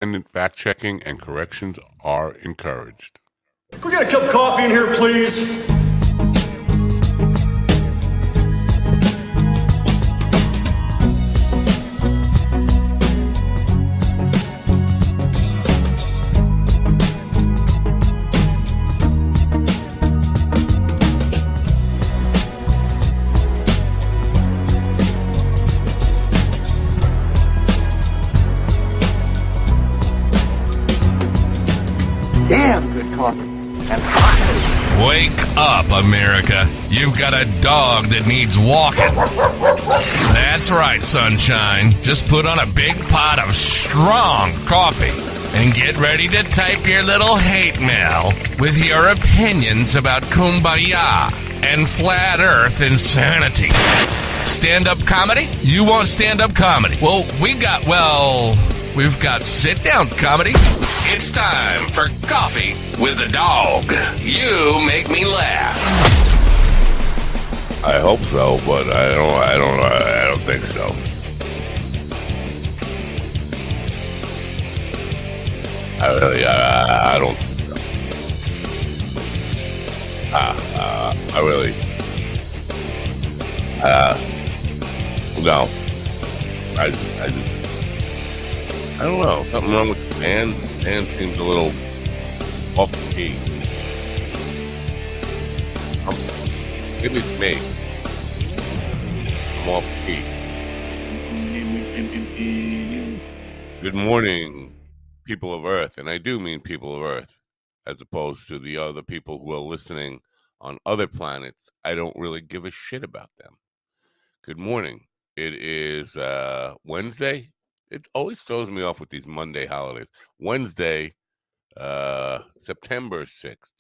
Independent fact-checking and corrections are encouraged. Can we get a cup of coffee in here, please? Damn good coffee. And hot. Wake up, America. You've got a dog that needs walking. That's right, sunshine. Just put on a big pot of strong coffee and get ready to type your little hate mail with your opinions about kumbaya and flat earth insanity. Stand-up comedy? You want stand-up comedy? Well, we've got sit-down comedy. It's time for Coffee with a Dog. You make me laugh. I hope so, but I don't think so. I don't. No. I don't know. Something wrong with the band. The band seems a little off the key. Maybe it's me. I'm off the key. Good morning, people of Earth. And I do mean people of Earth, as opposed to the other people who are listening on other planets. I don't really give a shit about them. Good morning. It is Wednesday. It always throws me off with these Monday holidays. Wednesday, September 6th,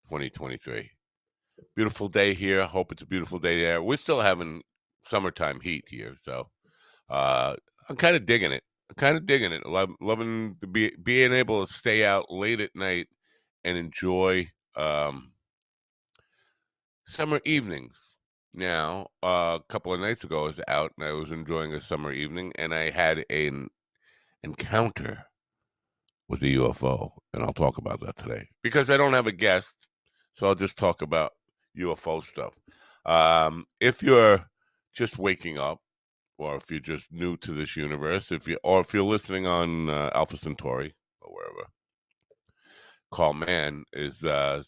2023. Beautiful day here. Hope it's a beautiful day there. We're still having summertime heat here, so I'm kind of digging it. Loving being able to stay out late at night and enjoy summer evenings. Now, a couple of nights ago, I was out and I was enjoying a summer evening, and I had an encounter with a UFO, and I'll talk about that today because I don't have a guest, so I'll just talk about UFO stuff. If you're just waking up, or if you're just new to this universe, if you're listening on Alpha Centauri or wherever, Call Man is I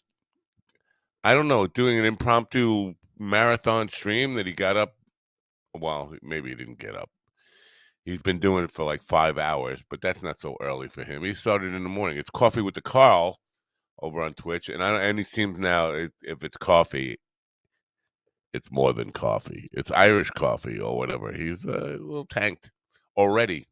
don't know, doing an impromptu marathon stream that he got up. Well, maybe he didn't get up. He's been doing it for like 5 hours, but that's not so early for him. He started in the morning. It's Coffee with the Carl over on Twitch, and he seems now if it's coffee, it's more than coffee. It's Irish coffee or whatever. He's a little tanked already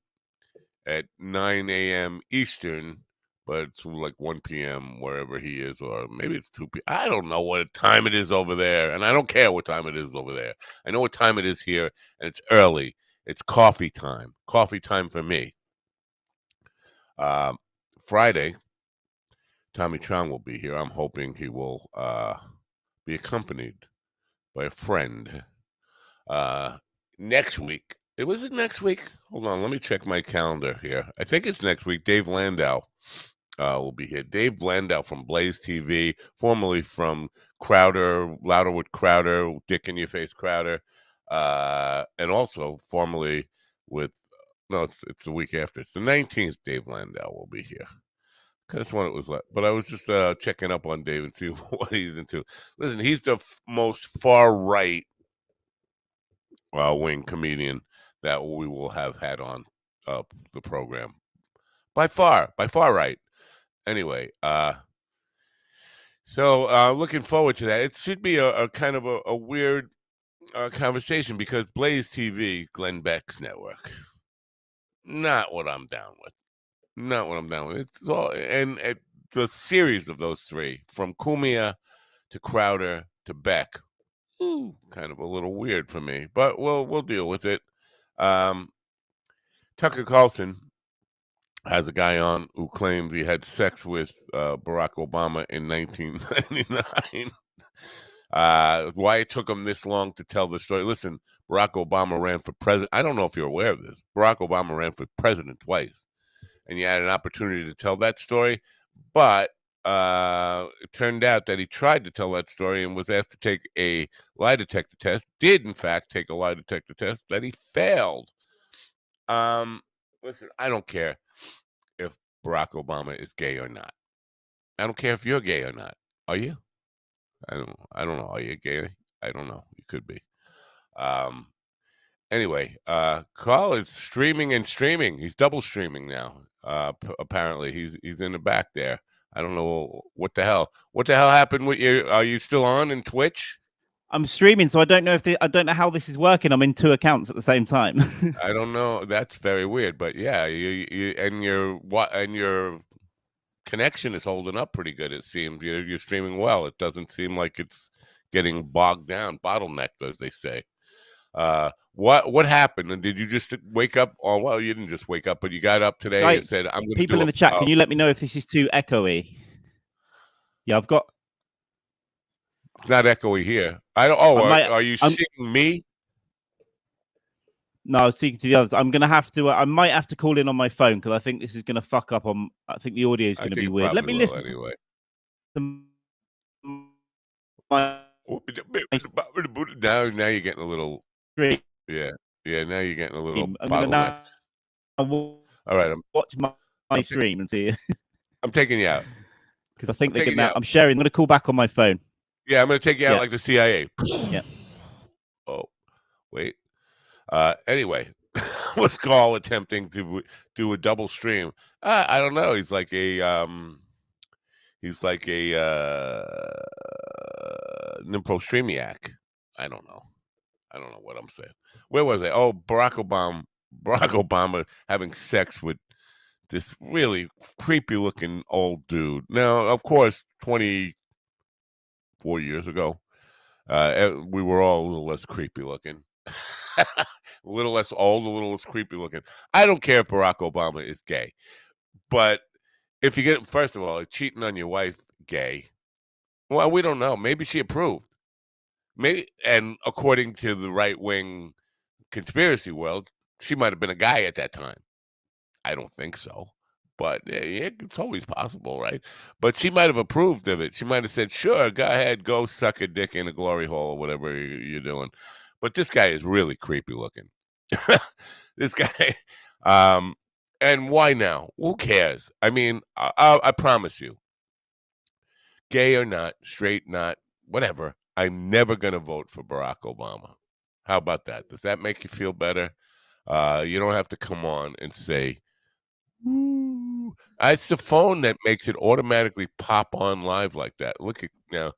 at 9 a.m. Eastern, but it's like 1 p.m. wherever he is, or maybe it's 2 p.m. I don't know what time it is over there, and I don't care what time it is over there. I know what time it is here, and it's early. It's coffee time. Coffee time for me. Friday, Tommy Chong will be here. I'm hoping he will be accompanied by a friend. Next week. Was it next week? Hold on, let me check my calendar here. I think it's next week. Dave Landau will be here. Dave Landau from Blaze TV, formerly from Crowder, Louder with Crowder, Dick in Your Face Crowder, and also formerly with, no, it's the week after. It's the 19th. Dave Landau will be here. That's when it was like, but I was just checking up on Dave and see what he's into. Listen, he's the most far right wing comedian that we will have had on the program by far right. Anyway, so looking forward to that. It should be a kind of a weird conversation because Blaze TV, Glenn Beck's network, not what I'm down with. It's all and the series of those three, from Cumia to Crowder to Beck, kind of a little weird for me, but we'll deal with it. Tucker Carlson has a guy on who claims he had sex with Barack Obama in 1999. Why it took him this long to tell the story. Listen, Barack Obama ran for president. I don't know if you're aware of this. Barack Obama ran for president twice. and you had an opportunity to tell that story. But it turned out that he tried to tell that story and was asked to take a lie detector test. Did in fact take a lie detector test that he failed. Listen, I don't care if Barack Obama is gay or not. I don't care if you're gay or not. Are you? I don't know. Are you gay? I don't know. You could be. Um, anyway, Carl is streaming and streaming. He's double streaming now. Apparently, he's in the back there. I don't know what the hell. What the hell happened with you? Are you still on in Twitch? I'm streaming, so I don't know I don't know how this is working. I'm in 2 accounts at the same time. I don't know. That's very weird. But yeah, you and your connection is holding up pretty good. It seems you're streaming well. It doesn't seem like it's getting bogged down, bottlenecked, as they say. What happened? And did you just wake up? Oh, well, you didn't just wake up, but you got up today and said, "I'm going to." People in the chat, can you let me know if this is too echoey? Yeah, I've got. It's not echoey here. I don't. Oh, are you seeing me? No, I was speaking to the others. I'm gonna have to. I might have to call in on my phone because I think this is gonna fuck up on. I think the audio is gonna be weird. Let me listen anyway. My now you're getting a little. stream. Yeah. Now you're getting a little I'm bottlenecked. All right, watch my stream and see. I'm taking you out because I think they're getting out. I'm sharing. I'm gonna call back on my phone. Yeah, I'm gonna take you out like the CIA. Yeah. Oh, wait. Anyway, was Carl attempting to do a double stream? I don't know. He's like a nymphostreamiac. I don't know what I'm saying. Where was I? Oh, Barack Obama having sex with this really creepy looking old dude. Now, of course, 24 years ago, we were all a little less creepy looking. A little less old, a little less creepy looking. I don't care if Barack Obama is gay, but if you get, first of all, cheating on your wife, gay. Well, we don't know. Maybe she approved. Maybe, and according to the right wing conspiracy world, she might have been a guy at that time. I don't think so, but it's always possible, right? But she might have approved of it. She might have said, "Sure, go ahead, go suck a dick in a glory hole or whatever you're doing." But this guy is really creepy looking. This guy, and why now? Who cares? I mean, I promise you, gay or not, straight not, whatever, I'm never going to vote for Barack Obama. How about that? Does that make you feel better? You don't have to come on and say, "Ooh." It's the phone that makes it automatically pop on live like that. Look at now,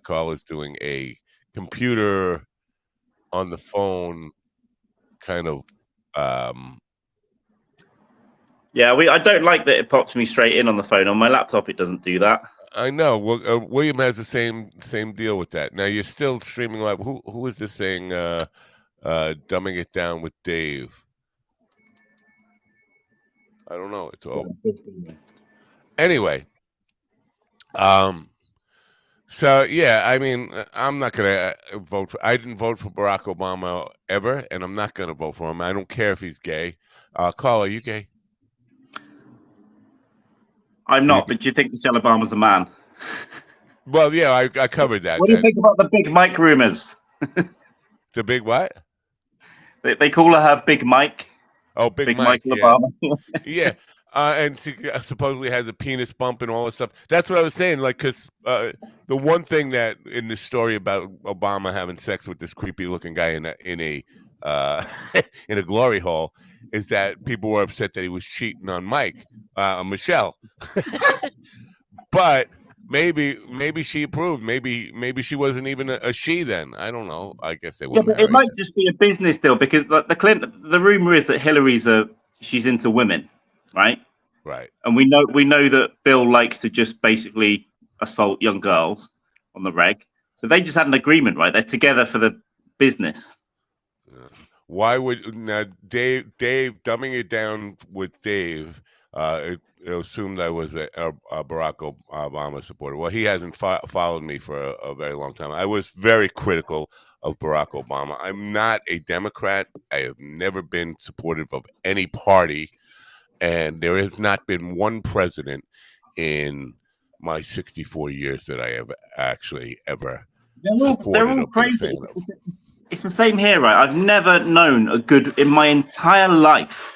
Carl is doing a computer on the phone kind of. Yeah, I don't like that it pops me straight in on the phone. On my laptop, it doesn't do that. I know. Well, William has the same deal with that. Now you're still streaming live. Who is this saying? Dumbing it down with Dave. I don't know. It's all. Anyway. So yeah, I mean, I'm not gonna vote for. I didn't vote for Barack Obama ever, and I'm not gonna vote for him. I don't care if he's gay. Carl, are you gay? I'm not, but do you think Michelle Obama's a man? Well, yeah, I covered that. What do you think about the Big Mike rumors? The big what? They call her Big Mike. Oh, Big Mike yeah. Obama. Yeah. And she supposedly has a penis bump and all this stuff. That's what I was saying. Like, because the one thing that in this story about Obama having sex with this creepy looking guy in a in a glory hole is that people were upset that he was cheating on Michelle. But maybe she approved. Maybe she wasn't even a she then. I don't know. I guess they were. Yeah, but it might just be a business deal because the rumor is that she's into women, right? Right. And we know that Bill likes to just basically assault young girls on the reg. So they just had an agreement, right? They're together for the business. Why would now Dave dumbing it down with Dave? It assumed I was a Barack Obama supporter. Well, he hasn't followed me for a very long time. I was very critical of Barack Obama. I'm not a Democrat. I have never been supportive of any party. And there has not been one president in my 64 years that I have actually ever They're supported all or been a crazy. fan of. It's the same here, right? I've never known a good in my entire life.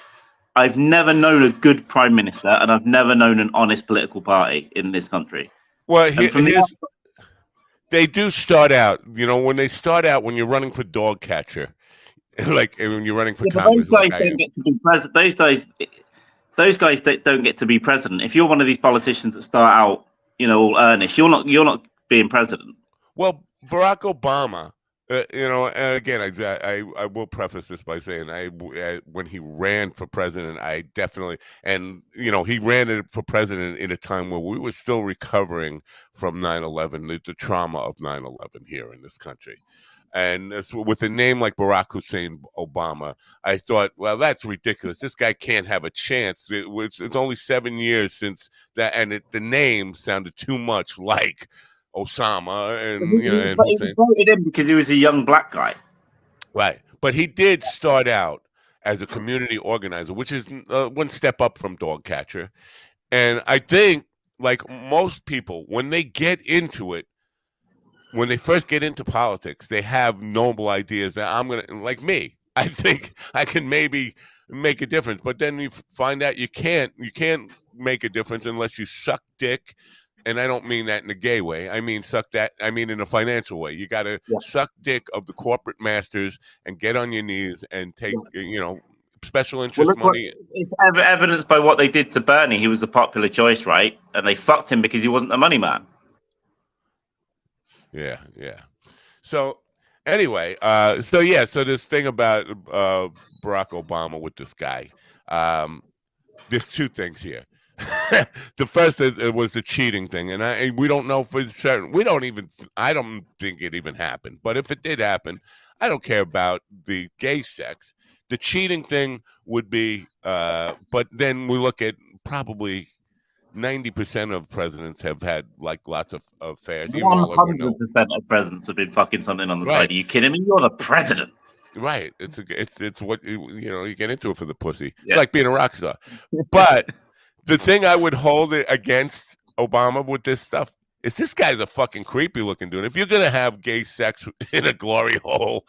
I've never known a good prime minister, and I've never known an honest political party in this country. Well, And from the here's outside, they do start out. When they start out, when you're running for dog catcher, like when you're running for yeah, but those Congress, like guys I don't am. get to be president. Those guys don't get to be president. If you're one of these politicians that start out, all earnest, you're not being president. Well, Barack Obama, and again, I will preface this by saying when he ran for president, I definitely, and he ran for president in a time where we were still recovering from 9/11, the trauma of 9/11 here in this country. And with a name like Barack Hussein Obama, I thought, well, that's ridiculous. This guy can't have a chance. It's only 7 years since that, and the name sounded too much like Osama and But he Hussein. voted in because he was a young black guy. Right. But he did start out as a community organizer, which is one step up from dog catcher. And I think, like most people, when they get into it, when they first get into politics, they have noble ideas that like me, I think I can maybe make a difference. But then you find out you can't make a difference unless you suck dick. And I don't mean that in a gay way. I mean in a financial way. You got to suck dick of the corporate masters and get on your knees and take, special interest money. It's evidenced by what they did to Bernie. He was a popular choice, right? And they fucked him because he wasn't the money man. Yeah. So anyway, so this thing about Barack Obama with this guy, there's two things here. The first was the cheating thing, and we don't know for certain. I don't think it even happened. But if it did happen, I don't care about the gay sex. The cheating thing would be, but then we look at probably 90% of presidents have had like lots of affairs. 100% of presidents have been fucking something on the side. Are you kidding me? You're the president. Right. It's what you get into it for the pussy. It's like being a rock star. But the thing I would hold it against Obama with this stuff is this guy's a fucking creepy looking dude. If you're gonna have gay sex in a glory hole,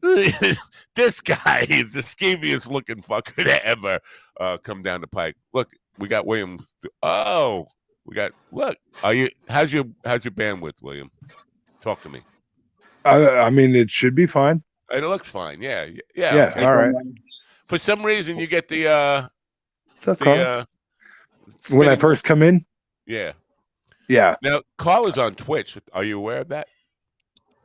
this guy is the skeeviest looking fucker to ever come down the pike. Look, we got William. Oh, look. How's your bandwidth, William? Talk to me. I mean, it should be fine. It looks fine. Yeah. Okay. All right. For some reason, you get the when I first come in. Yeah. Yeah. Now, Carl is on Twitch. Are you aware of that?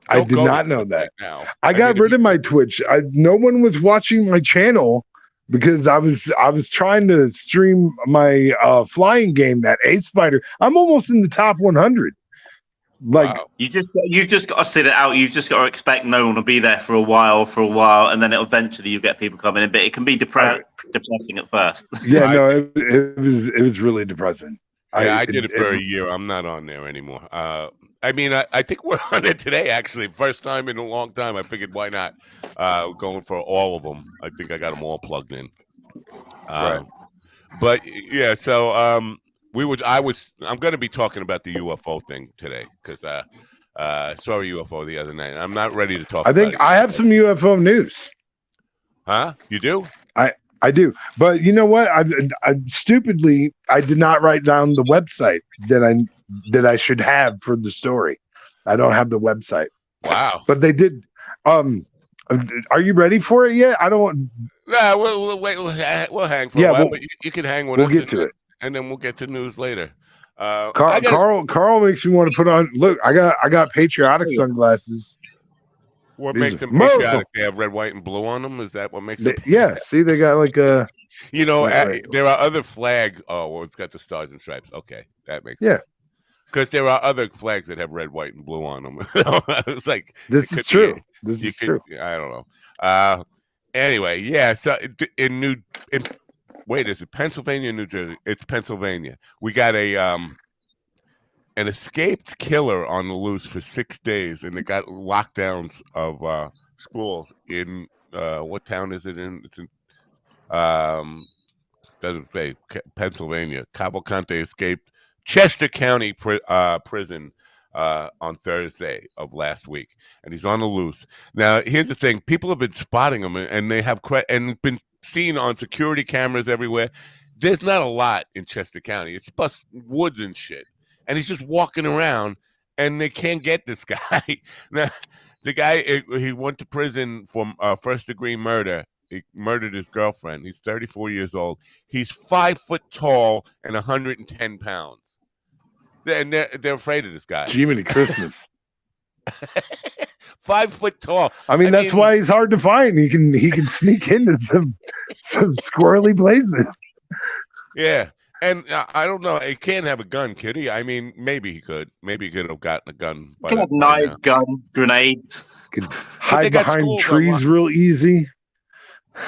I did not know that. Right now. I got rid of my Twitch. No one was watching my channel because I was trying to stream my flying game, that Ace Fighter. I'm almost in the top 100. Like wow. You've just got to sit it out. You've just got to expect no one to be there for a while, and then eventually you get people coming in. But it can be depressing at first. Yeah, no, it was really depressing. Yeah, I did it for a year. I'm not on there anymore. I mean, I think we're on it today, actually. First time in a long time. I figured, why not? Going for all of them. I think I got them all plugged in. Right. But yeah, so I'm going to be talking about the UFO thing today because I saw a UFO the other night. I'm not ready to talk. I think I have some UFO news. Huh? You do? I do, but you know what? I stupidly I did not write down the website that I should have for the story. I don't have the website. Wow! But they did. Are you ready for it yet? I don't. No, we'll wait. We'll hang for a while, but you can hang with us. We'll get to it, and then we'll get to news later. Carl makes me want to put on. Look, I got patriotic sunglasses. What makes them patriotic? They have red, white, and blue on them. Is that what makes them? Yeah. See, they got like a. There are other flags. Oh, well, it's got the stars and stripes. Okay, that makes sense. Because there are other flags that have red, white, and blue on them. It's like this is true. True. I don't know. Anyway, yeah. So wait, is it Pennsylvania, New Jersey? It's Pennsylvania. We got an escaped killer on the loose for 6 days, and they got lockdowns of schools in what town is it in? It's in Doesn't say Pennsylvania. Cavalcante escaped Chester County prison on Thursday of last week, and he's on the loose. Now, here's the thing: people have been spotting him, and they have and been seen on security cameras everywhere. There's not a lot in Chester County. It's plus woods and shit, and he's just walking around, and they can't get this guy. Now, the guy he went to prison for first-degree murder. He murdered his girlfriend. He's 34 years old. He's 5 foot tall and 110 pounds. And they're afraid of this guy. Jiminy Christmas. 5 foot tall. I mean, that's why he's hard to find. He can sneak into some squirrely places. Yeah. And I don't know. He can't have a gun, could he? I mean, maybe he could. Maybe he could have gotten a gun. He could have knives, guns, grenades. Could hide behind trees real easy.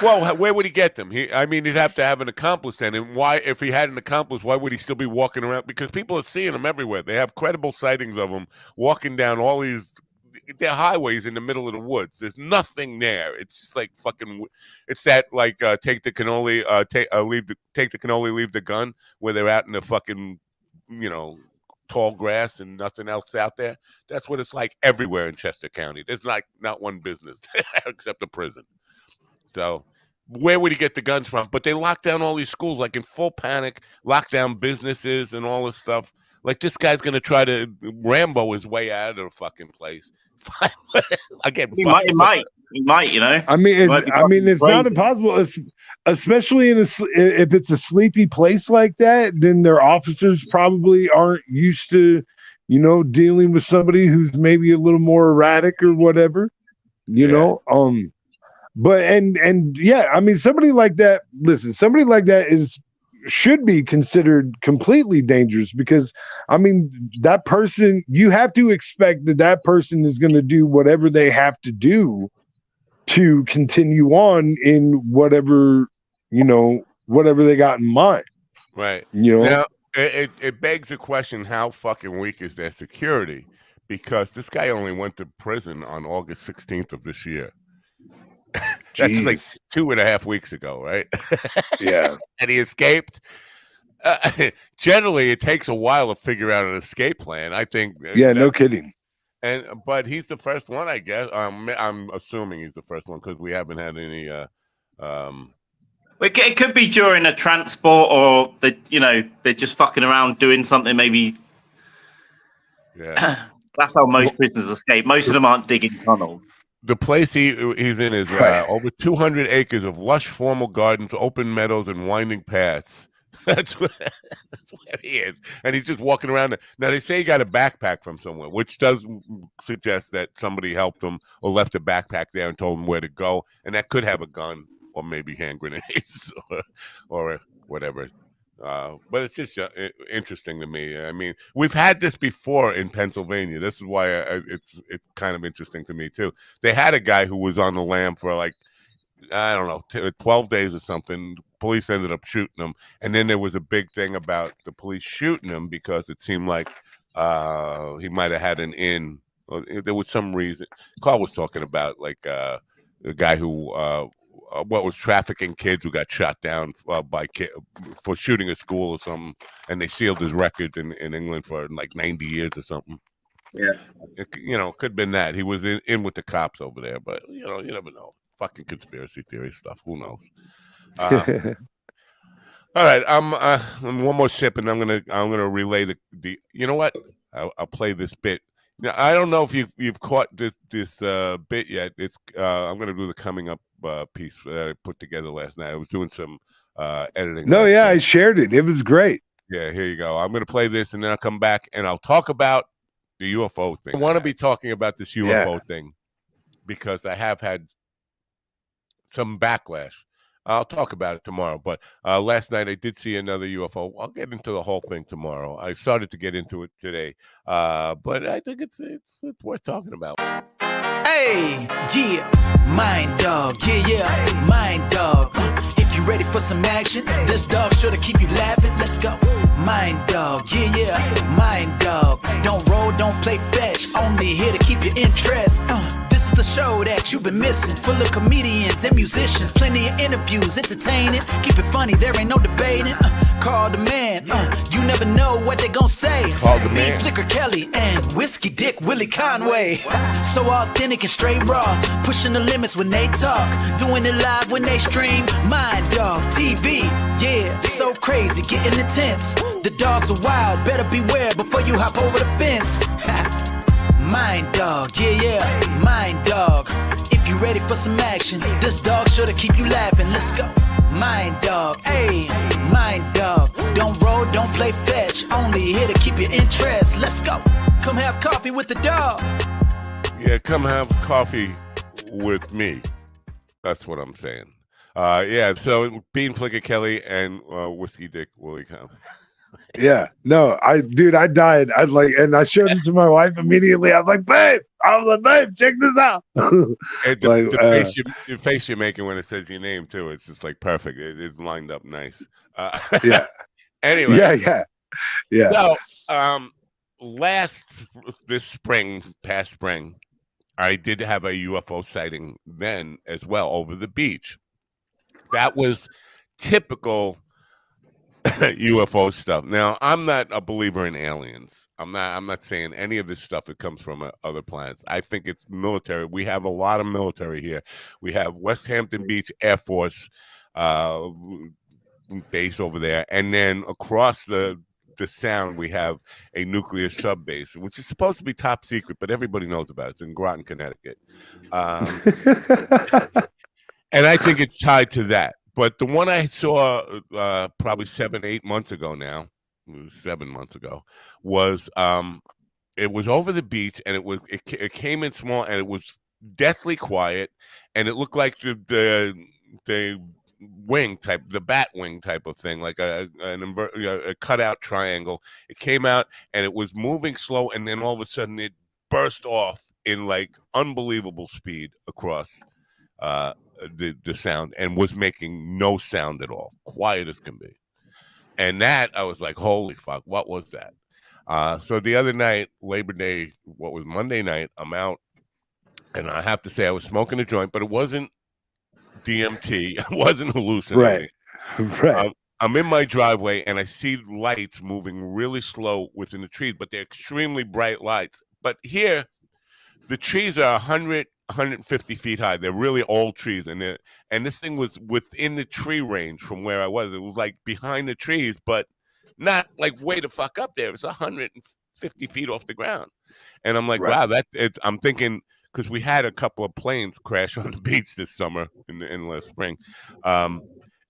Well, where would he get them? He'd have to have an accomplice then. And why, if he had an accomplice, why would he still be walking around? Because people are seeing him everywhere. They have credible sightings of him walking down all these highways in the middle of the woods. There's nothing there. It's just like fucking. It's that like take the cannoli, take the cannoli, leave the gun. Where they're out in the fucking, tall grass and nothing else out there. That's what it's like everywhere in Chester County. There's not one business except a prison. So where would he get the guns from? But they locked down all these schools, like in full panic, locked down businesses and all this stuff. Like this guy's going to try to Rambo his way out of the fucking place. Again, he might, I mean, it's not impossible, especially if it's a sleepy place like that. Then their officers probably aren't used to, dealing with somebody who's maybe a little more erratic or whatever. But and yeah, I mean, somebody like that should be considered completely dangerous, because I mean, that person, you have to expect that person is going to do whatever they have to do to continue on in whatever they got in mind. Right. Now it begs the question, how fucking weak is their security? Because this guy only went to prison on August 16th of this year. That's like 2.5 weeks ago, right? Yeah. And he escaped. Generally, it takes a while to figure out an escape plan, I think. Yeah, no kidding. But he's the first one, I guess. I'm assuming he's the first one because we haven't had any. It could be during a transport, or they're just fucking around doing something. Maybe. Yeah. That's how most prisoners escape. Most of them aren't digging tunnels. The place he's in is over 200 acres of lush formal gardens, open meadows, and winding paths. That's where he is. And he's just walking around. Now, they say he got a backpack from somewhere, which does suggest that somebody helped him or left a backpack there and told him where to go. And that could have a gun or maybe hand grenades or whatever. But it's just interesting to me. I mean, we've had this before in Pennsylvania. This is why it's kind of interesting to me too. They had a guy who was on the lam for like, I don't know, 12 days or something. Police ended up shooting him, and then there was a big thing about the police shooting him because it seemed like he might have had an in. There was some reason. Carl was talking about like the guy who. What was trafficking kids who got shot down for shooting a school or something, and they sealed his records in England for like 90 years or something. Yeah, could have been that he was in with the cops over there, but you never know. Fucking conspiracy theory stuff. Who knows? All right, I'm one more sip, and I'm gonna relay the. You know what? I'll play this bit. Now, I don't know if you've caught this bit yet. It's I'm gonna do the coming up piece that I put together last night. I was doing some editing. No, yeah, I shared it. It was great. Yeah, here you go. I'm gonna play this, and then I'll come back and I'll talk about the UFO thing. I want to be talking about this UFO thing because I have had some backlash. I'll talk about it tomorrow. But last night I did see another UFO. I'll get into the whole thing tomorrow. I started to get into it today, but I think it's worth talking about. Hey, yeah, mind dog, yeah, mind dog. If you ready for some action, this dog sure to keep you laughing. Let's go, mind dog, yeah, mind dog. Don't roll, don't play fetch, only here to keep your interest. This is the show. show that you've been missing. Full of comedians and musicians, plenty of interviews, entertaining. Keep it funny, there ain't no debating. Call the man, you never know what they gon' say. Call the man. Flicker Kelly and Whiskey Dick Willie Conway. So authentic and straight raw, pushing the limits when they talk, doing it live when they stream. Mind Dog TV, yeah, so crazy, getting intense. The dogs are wild, better beware before you hop over the fence. Mind Dog, yeah, Mind Dog. If you ready for some action, this dog sure to keep you laughing. Let's go. Mind Dog, hey, Mind Dog. Don't roll, don't play fetch, only here to keep your interest. Let's go. Come have coffee with the dog. Yeah, come have coffee with me. That's what I'm saying. Yeah, so Bean Flicker Kelly and Whiskey Dick Willie Conway. Yeah, no, I died. And I showed it to my wife immediately. I was like, babe, check this out. The face you're making when it says your name too, it's just like perfect. It's lined up nice. Yeah. Anyway. Yeah. So, past spring, I did have a UFO sighting then as well over the beach. That was typical UFO stuff. Now, I'm not a believer in aliens. I'm not saying any of this stuff that comes from other planets. I think it's military. We have a lot of military here. We have West Hampton Beach Air Force base over there, and then across the Sound we have a nuclear sub base, which is supposed to be top secret, but everybody knows about it. It's in Groton, Connecticut. And I think it's tied to that. But the one I saw probably 7-8 months ago now, it was 7 months ago, was it was over the beach, and it came in small, and it was deathly quiet, and it looked like the wing type, the bat wing type of thing, like a cutout triangle. It came out, and it was moving slow, and then all of a sudden it burst off in like unbelievable speed across the Sound, and was making no sound at all, quiet as can be. And that, I was like, holy fuck, what was that? So the other night, Labor Day, what was Monday night, I'm out, and I have to say I was smoking a joint, but it wasn't DMT. I wasn't hallucinating. Right. I'm in my driveway, and I see lights moving really slow within the trees, but they're extremely bright lights. But here, the trees are 150 feet high. They're really old trees, and this thing was within the tree range from where I was. It was like behind the trees, but not like way the fuck up there. It was 150 feet off the ground. And I'm like, wow, I'm thinking, because we had a couple of planes crash on the beach this summer in last spring.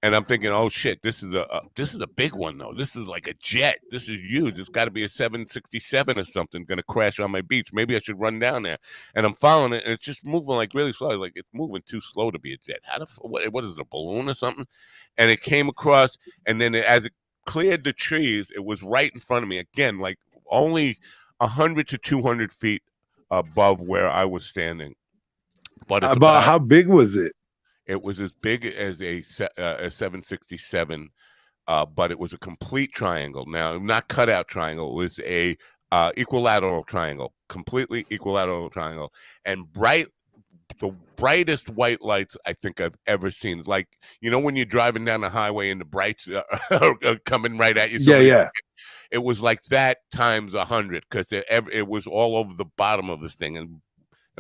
And I'm thinking, oh shit, this is a big one though. This is like a jet. This is huge. It's got to be a 767 or something going to crash on my beach. Maybe I should run down there. And I'm following it, and it's just moving like really slow. Like it's moving too slow to be a jet. What is it, a balloon or something? And it came across, and then as it cleared the trees, it was right in front of me again, like only 100 to 200 feet above where I was standing. But it's about how big was it? It was as big as a 767, but it was a complete triangle. Now, not cutout triangle. It was a equilateral triangle, completely equilateral triangle, and the brightest white lights I think I've ever seen. Like, you know, when you're driving down the highway and the brights are coming right at you. Yeah. It was like that times 100, because it was all over the bottom of this thing, and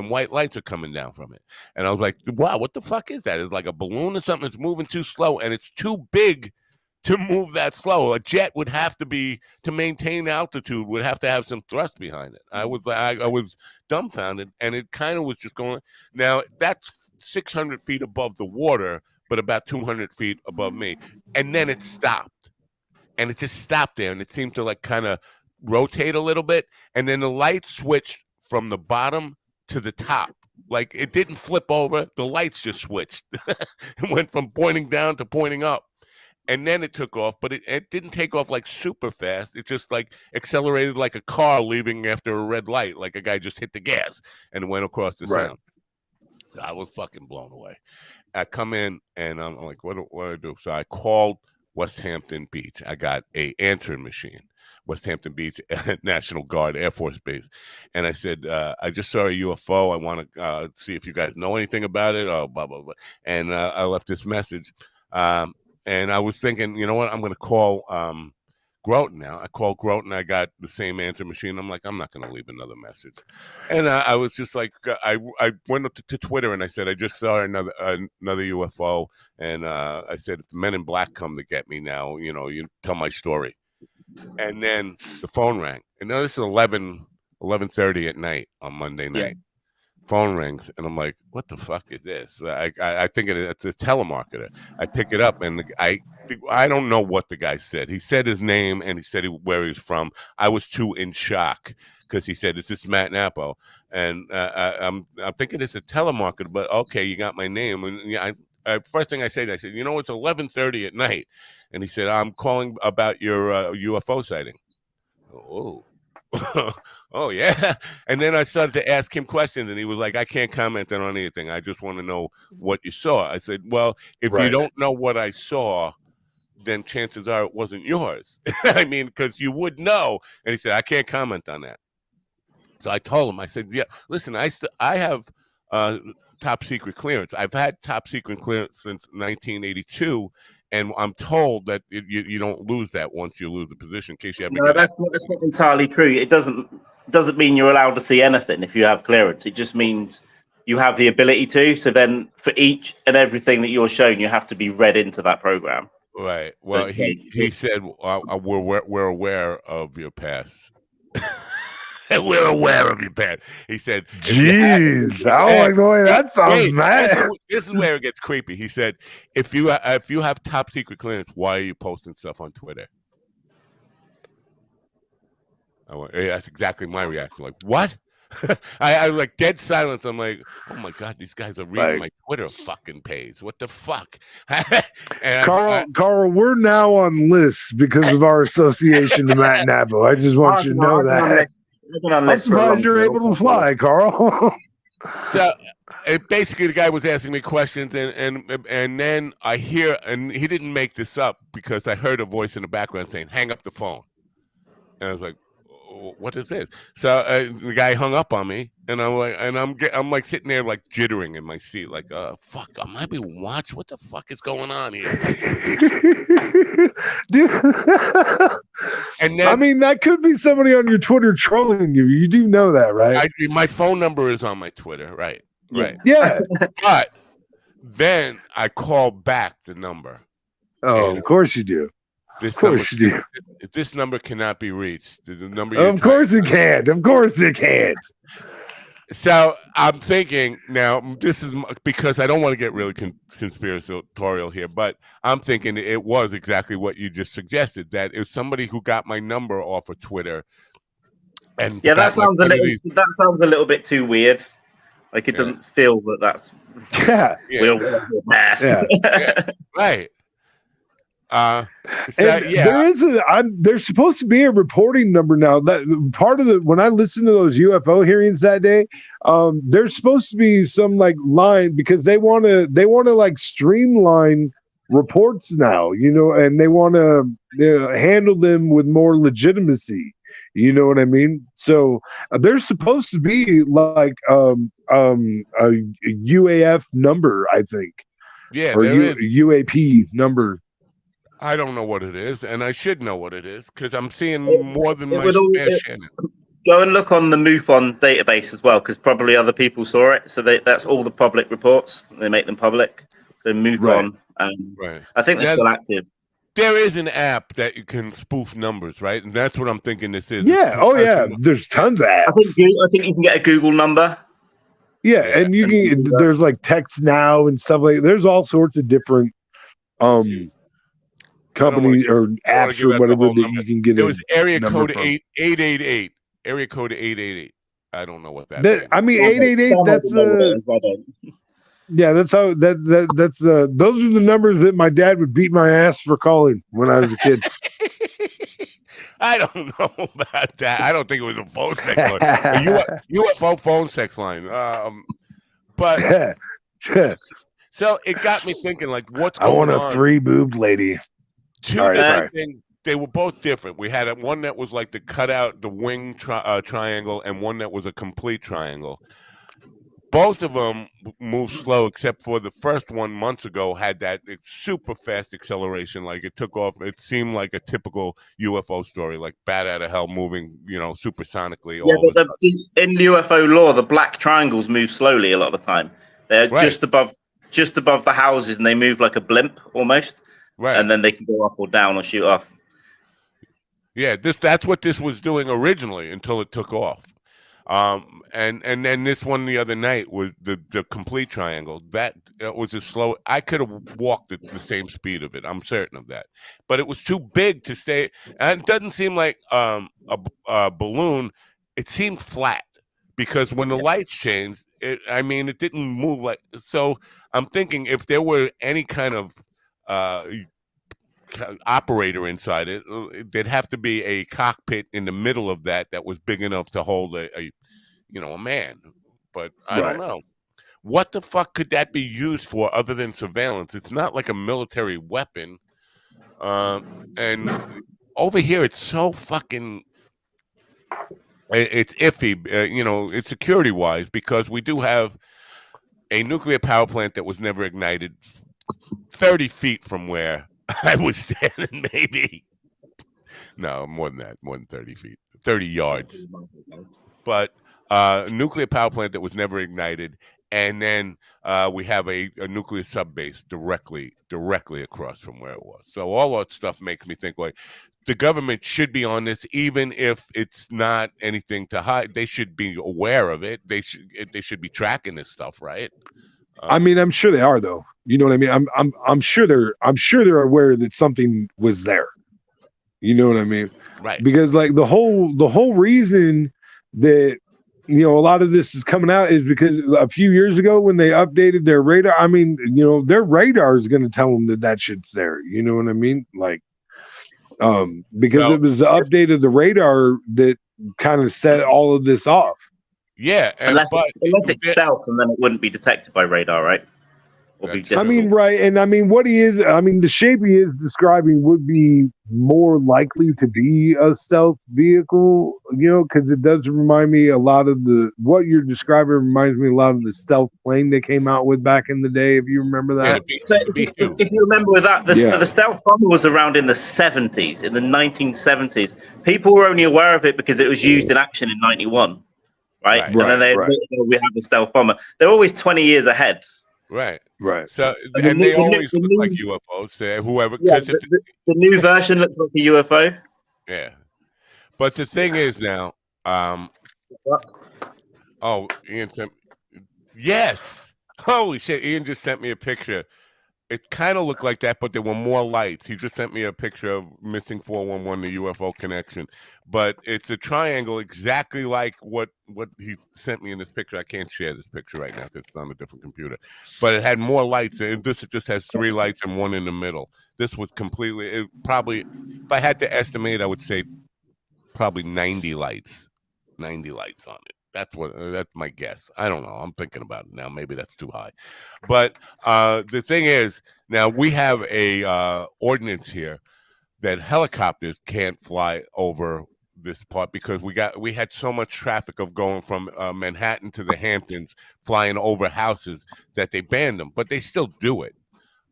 white lights are coming down from it. And I was like, wow, what the fuck is that? It's like a balloon or something. It's moving too slow, and it's too big to move that slow. A jet would have to be, to maintain altitude, would have to have some thrust behind it. I was dumbfounded, and it kind of was just going. Now, that's 600 feet above the water, but about 200 feet above me. And then it stopped. And it just stopped there, and it seemed to like kind of rotate a little bit. And then the light switched from the bottom to the top. Like, it didn't flip over. The lights just switched. It went from pointing down to pointing up. And then it took off, but it didn't take off like super fast. It just like accelerated like a car leaving after a red light, like a guy just hit the gas and went across the Sound. I was fucking blown away. I come in, and I'm like, what do I do? So I called West Hampton Beach. I got a answering machine. West Hampton Beach National Guard Air Force Base. And I said, I just saw a UFO. I want to see if you guys know anything about it, or blah, blah, blah. And I left this message. And I was thinking, you know what? I'm going to call Groton now. I called Groton. I got the same answer machine. I'm like, I'm not going to leave another message. And I was just like, I went up to Twitter and I said, I just saw another UFO. And I said, if the men in black come to get me now, you tell my story. And then the phone rang. And now this is 11:30 at night on Monday night. Yeah. Phone rings, and I'm like, what the fuck is this? I think it's a telemarketer. I pick it up, and I don't know what the guy said. He said his name, and he said where he was from. I was too in shock because he said, is this Matt Napo? And I'm thinking it's a telemarketer, but okay, you got my name. And yeah, first thing I said, it's 11:30 at night. And he said, I'm calling about your UFO sighting. Oh, oh, yeah. And then I started to ask him questions, and he was like, I can't comment on anything. I just want to know what you saw. I said, well, if you don't know what I saw, then chances are it wasn't yours. I mean, because you would know. And he said, I can't comment on that. So I told him, I said, yeah, listen, I have top secret clearance. I've had top secret clearance since 1982. And I'm told that you don't lose that once you lose the position in case you ever get that's not entirely true. It doesn't mean you're allowed to see anything if you have clearance. It just means you have the ability to. So then for each and everything that you're shown, you have to be read into that program. Right. Well, so he said, we're aware of your past. We're aware of your past. He said, "Jeez, I don't like the way that sounds, man." This is where it gets creepy. He said, "If you have top secret clearance, why are you posting stuff on Twitter?" I went, hey, that's exactly my reaction. Like, what? I like dead silence. I'm like, oh my god, these guys are reading my Twitter fucking page. What the fuck? Carl, we're now on lists because of our association to Matt Napo. I just want you to know that. I'm surprised you're able to fly, Carl. So basically the guy was asking me questions, and then I hear, and he didn't make this up because I heard a voice in the background saying, hang up the phone. And I was like, what is this? So the guy hung up on me, and I'm like, I'm like sitting there like jittering in my seat, like, fuck, I might be watching. What the fuck is going on here? Dude. And then, I mean, that could be somebody on your Twitter trolling you. You do know that, right? My phone number is on my Twitter, right? Right. Yeah. But then I call back the number. Oh, of course you do. Of course you do. This number cannot be reached. The number. Of course it can't. Of course it can't. So I'm thinking now. This is because I don't want to get really conspiratorial here, but I'm thinking it was exactly what you just suggested. That it was somebody who got my number off of Twitter. And yeah, that sounds a little bit too weird. Like it doesn't feel that's right. There's supposed to be a reporting number now. That part of when I listened to those UFO hearings that day, there's supposed to be some like line because they want to like streamline reports now, and they want to handle them with more legitimacy. You know what I mean? So there's supposed to be like a UAF number, I think. Yeah, or UAP number. I don't know what it is, and I should know what it is because I'm seeing more than my fair share. Go and look on the MUFON database as well, because probably other people saw it. So that's all the public reports. They make them public. So MUFON, right. I think they're still active. There is an app that you can spoof numbers, right? And that's what I'm thinking this is. Yeah. Oh, yeah. There's tons of apps. I think you can get a Google number. Yeah, and you can. There's like Text Now and stuff like. There's all sorts of different company or apps or whatever that you can get. It was area code 888. Area code 888. I don't know what that is. I mean 888. That's yeah. That's how that's those are the numbers that my dad would beat my ass for calling when I was a kid. I don't know about that. I don't think it was a phone sex line. UFO phone sex line. But so it got me thinking, like, what's going on? I want a 3-boobed lady. Two different things. They were both different. We had one that was like the cutout, the wing triangle, and one that was a complete triangle. Both of them moved slow, except for the first one months ago had that super fast acceleration. Like it took off. It seemed like a typical UFO story, like bat out of hell, moving, supersonically. Yeah, but in UFO lore, the black triangles move slowly a lot of the time. They're just above the houses, and they move like a blimp almost. Right. And then they can go up or down or shoot off. Yeah, that's what this was doing originally until it took off. And then this one the other night was the complete triangle. That was a slow. I could have walked at the same speed of it. I'm certain of that. But it was too big to stay. And it doesn't seem like a balloon. It seemed flat because when the lights changed, it didn't move like. So I'm thinking if there were any kind of operator inside it, there'd have to be a cockpit in the middle of that was big enough to hold a man. But I don't know. What the fuck could that be used for other than surveillance? It's not like a military weapon. And over here, it's so fucking. It's iffy, it's security wise because we do have a nuclear power plant that was never ignited 30 feet from where I was standing, maybe. No, more than that, more than 30 feet, 30 yards. But a nuclear power plant that was never ignited. And then we have a nuclear sub base directly across from where it was. So all that stuff makes me think like the government should be on this, even if it's not anything to hide. They should be aware of it. They should be tracking this stuff, right? I'm sure they are, though. You know what I mean? I'm sure they're aware that something was there. You know what I mean? Right. Because like the whole reason that a lot of this is coming out is because a few years ago when they updated their radar, their radar is going to tell them that shit's there. You know what I mean? Like, because it was the update of the radar that kind of set all of this off. Yeah, unless it's stealth, and then it wouldn't be detected by radar, right? Right, and what the shape he is describing would be more likely to be a stealth vehicle, because it does remind me a lot of what you're describing reminds me a lot of the stealth plane they came out with back in the day, if you remember that. Yeah, so if you remember with that, the stealth bomber was around in the 70s, in the 1970s. People were only aware of it because it was used in action in 91, right? And then we have the stealth bomber. They're always 20 years ahead. Right. So and they always look like UFOs. Whoever, the new version looks like a UFO. Yeah, but the thing is now, Ian sent. Yes, holy shit! Ian just sent me a picture. It kind of looked like that, but there were more lights. He just sent me a picture of missing 411, the UFO connection. But it's a triangle exactly like what he sent me in this picture. I can't share this picture right now because it's on a different computer. But it had more lights. And this just has 3 lights and 1 in the middle. This was probably, if I had to estimate, I would say probably 90 lights. 90 lights on it. That's my guess. I don't know. I'm thinking about it now. Maybe that's too high. But the thing is, now we have a ordinance here that helicopters can't fly over this part because we had so much traffic of going from Manhattan to the Hamptons, flying over houses that they banned them. But they still do it.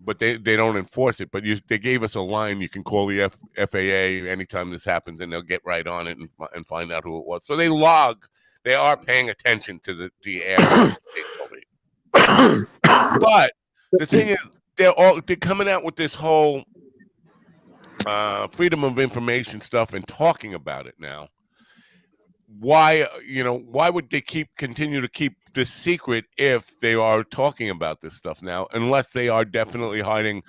But they don't enforce it. But they gave us a line you can call the FAA anytime this happens, and they'll get right on it and find out who it was. So they log. They are paying attention to the air. But the thing is, they're coming out with this whole freedom of information stuff and talking about it now. Why would they continue to keep this secret if they are talking about this stuff now, unless they are definitely hiding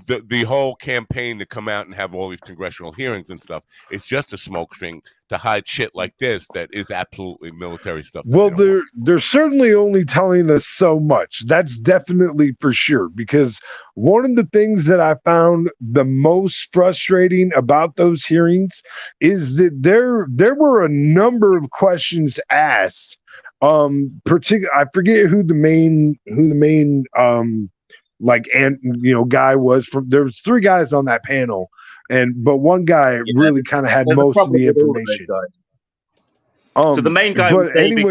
the whole campaign to come out and have all these congressional hearings and stuff? It's just a smoke string to hide shit like this that is absolutely military stuff. Well, they're certainly only telling us so much. That's definitely for sure. Because one of the things that I found the most frustrating about those hearings is that there were a number of questions asked. I forget who the main and guy was from. There was 3 guys on that panel, but one guy really kind of had most of the information. So the main guy was David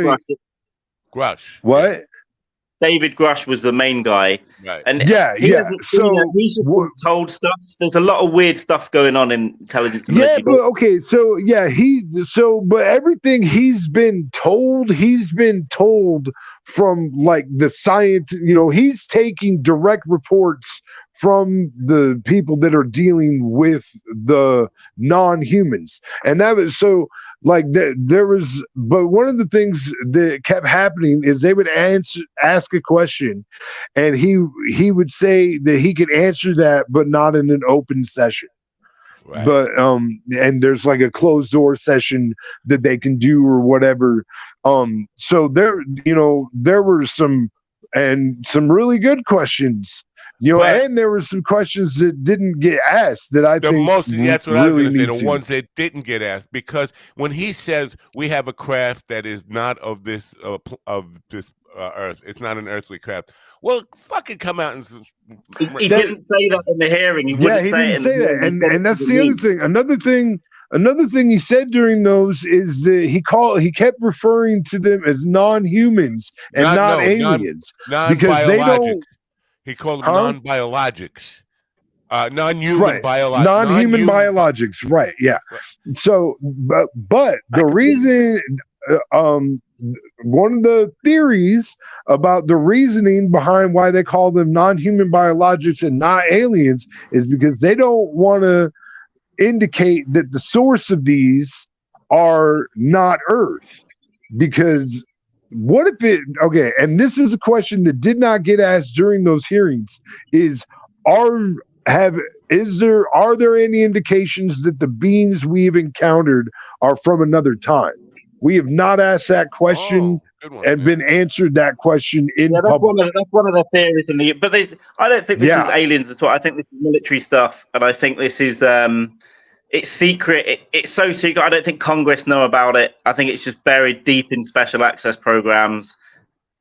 Grush. What? Yeah. David Grush was the main guy, right? And so he's just told stuff. There's a lot of weird stuff going on in intelligence. Yeah, but okay, so but everything he's been told from like the science. He's taking direct reports from the people that are dealing with the non-humans, and that was so. Like there was, but one of the things that kept happening is they would ask a question, and he would say that he could answer that, but not in an open session. Right. But and there's like a closed door session that they can do or whatever. So there were some really good questions. And there were some questions that didn't get asked that I think that's what I was going to say. The ones that didn't get asked, because when he says we have a craft that is not of this Earth, it's not an earthly craft. Well, fucking come out and. He didn't say that in the hearing. He didn't say that, and that's the other thing. Another thing he said during those is that he kept referring to them as non-humans and not aliens because they don't. He called them non-biologics, non-human biologics. Non-human biologics, right? Yeah. Right. So, but the reason, one of the theories about the reasoning behind why they call them non-human biologics and not aliens is because they don't want to indicate that the source of these are not Earth, because. What if and this is a question that did not get asked during those hearings, are there any indications that the beings we've encountered are from another time? We have not asked that question been answered that question in public. That's one of the theories but I don't think this is aliens at all. I think this is military stuff, and I think this is it's secret. It's so secret. I don't think Congress know about it. I think it's just buried deep in special access programs,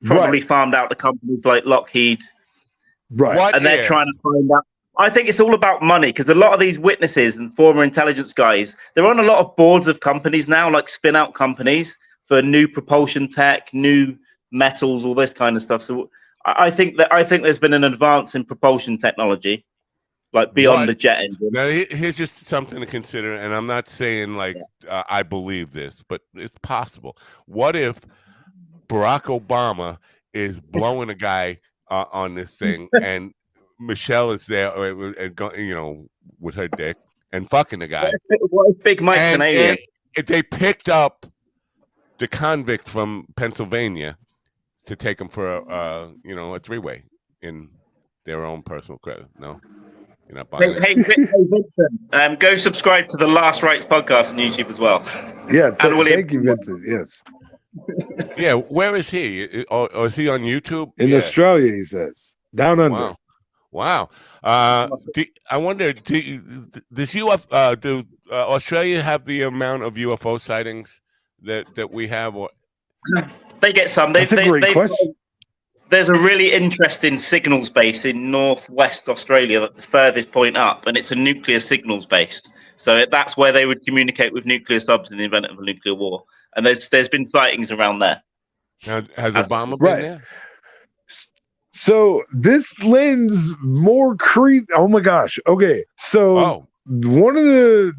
probably farmed out to companies like Lockheed. Right. And they're trying to find out. I think it's all about money, because a lot of these witnesses and former intelligence guys, they're on a lot of boards of companies now, like spin-out companies for new propulsion tech, new metals, all this kind of stuff. So I think there's been an advance in propulsion technology. Like beyond the jet engine. Now, here's just something to consider, and I'm not saying I believe this, but it's possible. What if Barack Obama is blowing a guy on this thing, and Michelle is there, with her dick and fucking the guy? What if Big Mike's an alien? If they picked up the convict from Pennsylvania to take him for a 3-way in their own personal credit, no. You're not buying hey, Vincent, go subscribe to the Last Rights podcast on YouTube as well. Yeah, thank you, Vincent. Yes. Yeah, where is he? Or is he on YouTube? In Australia, he says. Down under. Wow. I wonder, does do Australia have the amount of UFO sightings that we have? Or they get some. That's a great question. There's a really interesting signals base in northwest Australia, the furthest point up, and it's a nuclear signals base. So that's where they would communicate with nuclear subs in the event of a nuclear war. And there's been sightings around there. Now, has Obama been there? So this lends more creep. Oh my gosh. Okay. So one of the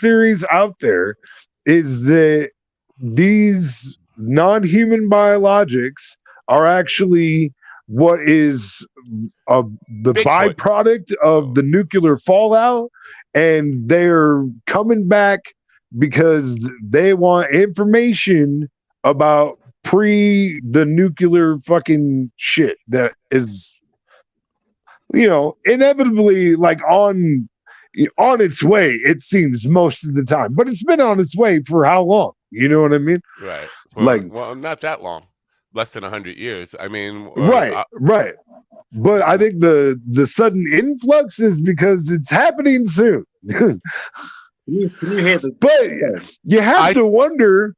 theories out there is that these non-human biologics are actually what is the byproduct of the nuclear fallout, and they're coming back because they want information about the nuclear fucking shit that is inevitably on its way, it seems, most of the time, but it's been on its way for how long? You know what I mean? Right. Well, not that long. Less than 100 years. I mean, right. But I think the sudden influx is because it's happening soon. Can you hear But you have to wonder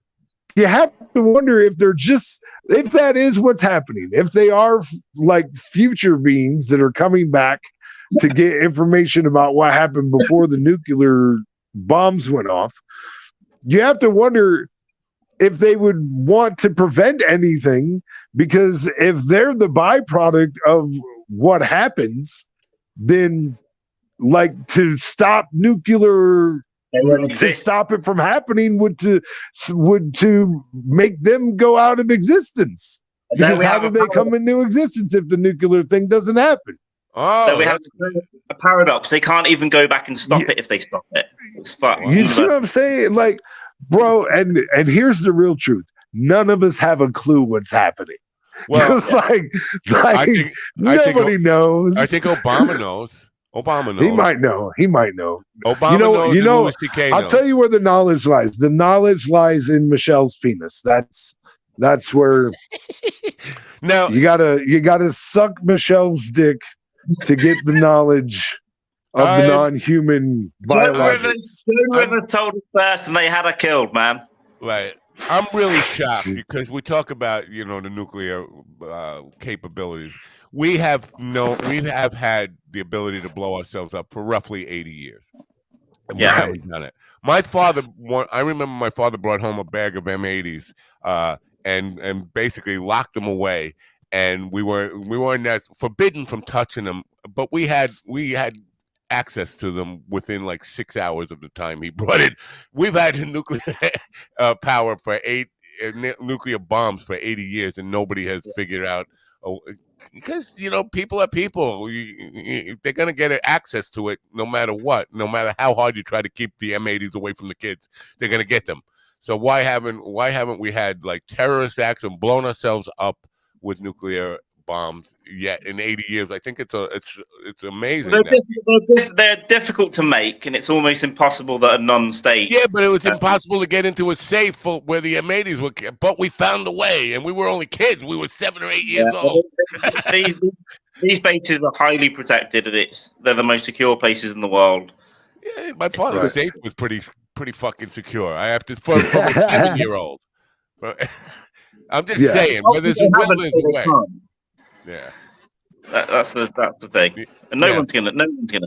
you have to wonder if if that is what's happening, if they are like future beings that are coming back to get information about what happened before the nuclear bombs went off. You have to wonder if they would want to prevent anything, because if they're the byproduct of what happens, then like to stop nuclear, to stop it from happening would to make them go out of existence. Because how do they come into existence if the nuclear thing doesn't happen? Oh, we have a paradox. They can't even go back and stop it if they stop it. It's fucked. You see what I'm saying? Like, bro, and here's the real truth. None of us have a clue what's happening. Well, nobody knows. I think Obama knows. He might know. Obama knows. You know. I'll tell you where the knowledge lies. The knowledge lies in Michelle's penis. That's where. Now you gotta suck Michelle's dick to get the knowledge of the non-human biologics. Joan Rivers told us first, and they had her killed, man. Right. I'm really shocked because we talk about the nuclear capabilities. We have had the ability to blow ourselves up for roughly 80 years. And we haven't done it. I remember my father brought home a bag of M80s and basically locked them away. And we weren't forbidden from touching them, but we had access to them within like 6 hours of the time he brought it. We've had nuclear power for nuclear bombs for 80 years, and nobody has figured out. Because people are people. They're gonna get access to it no matter what. No matter how hard you try to keep the M80s away from the kids, they're gonna get them. So why haven't we had like terrorist acts and blown ourselves up with nuclear bombs yet in 80 years? I think it's amazing. They're difficult to make, and it's almost impossible that a non-state. Yeah, but it was impossible to get into a safe where the M80s were. But we found a way, and we were only kids. We were 7 or 8 years old. These bases are highly protected, and they're the most secure places in the world. Yeah, my father's safe was pretty fucking secure. I have to for a 7-year-old. I'm just saying, where there's a will, there's a way. Yeah, that's the thing, and no one's gonna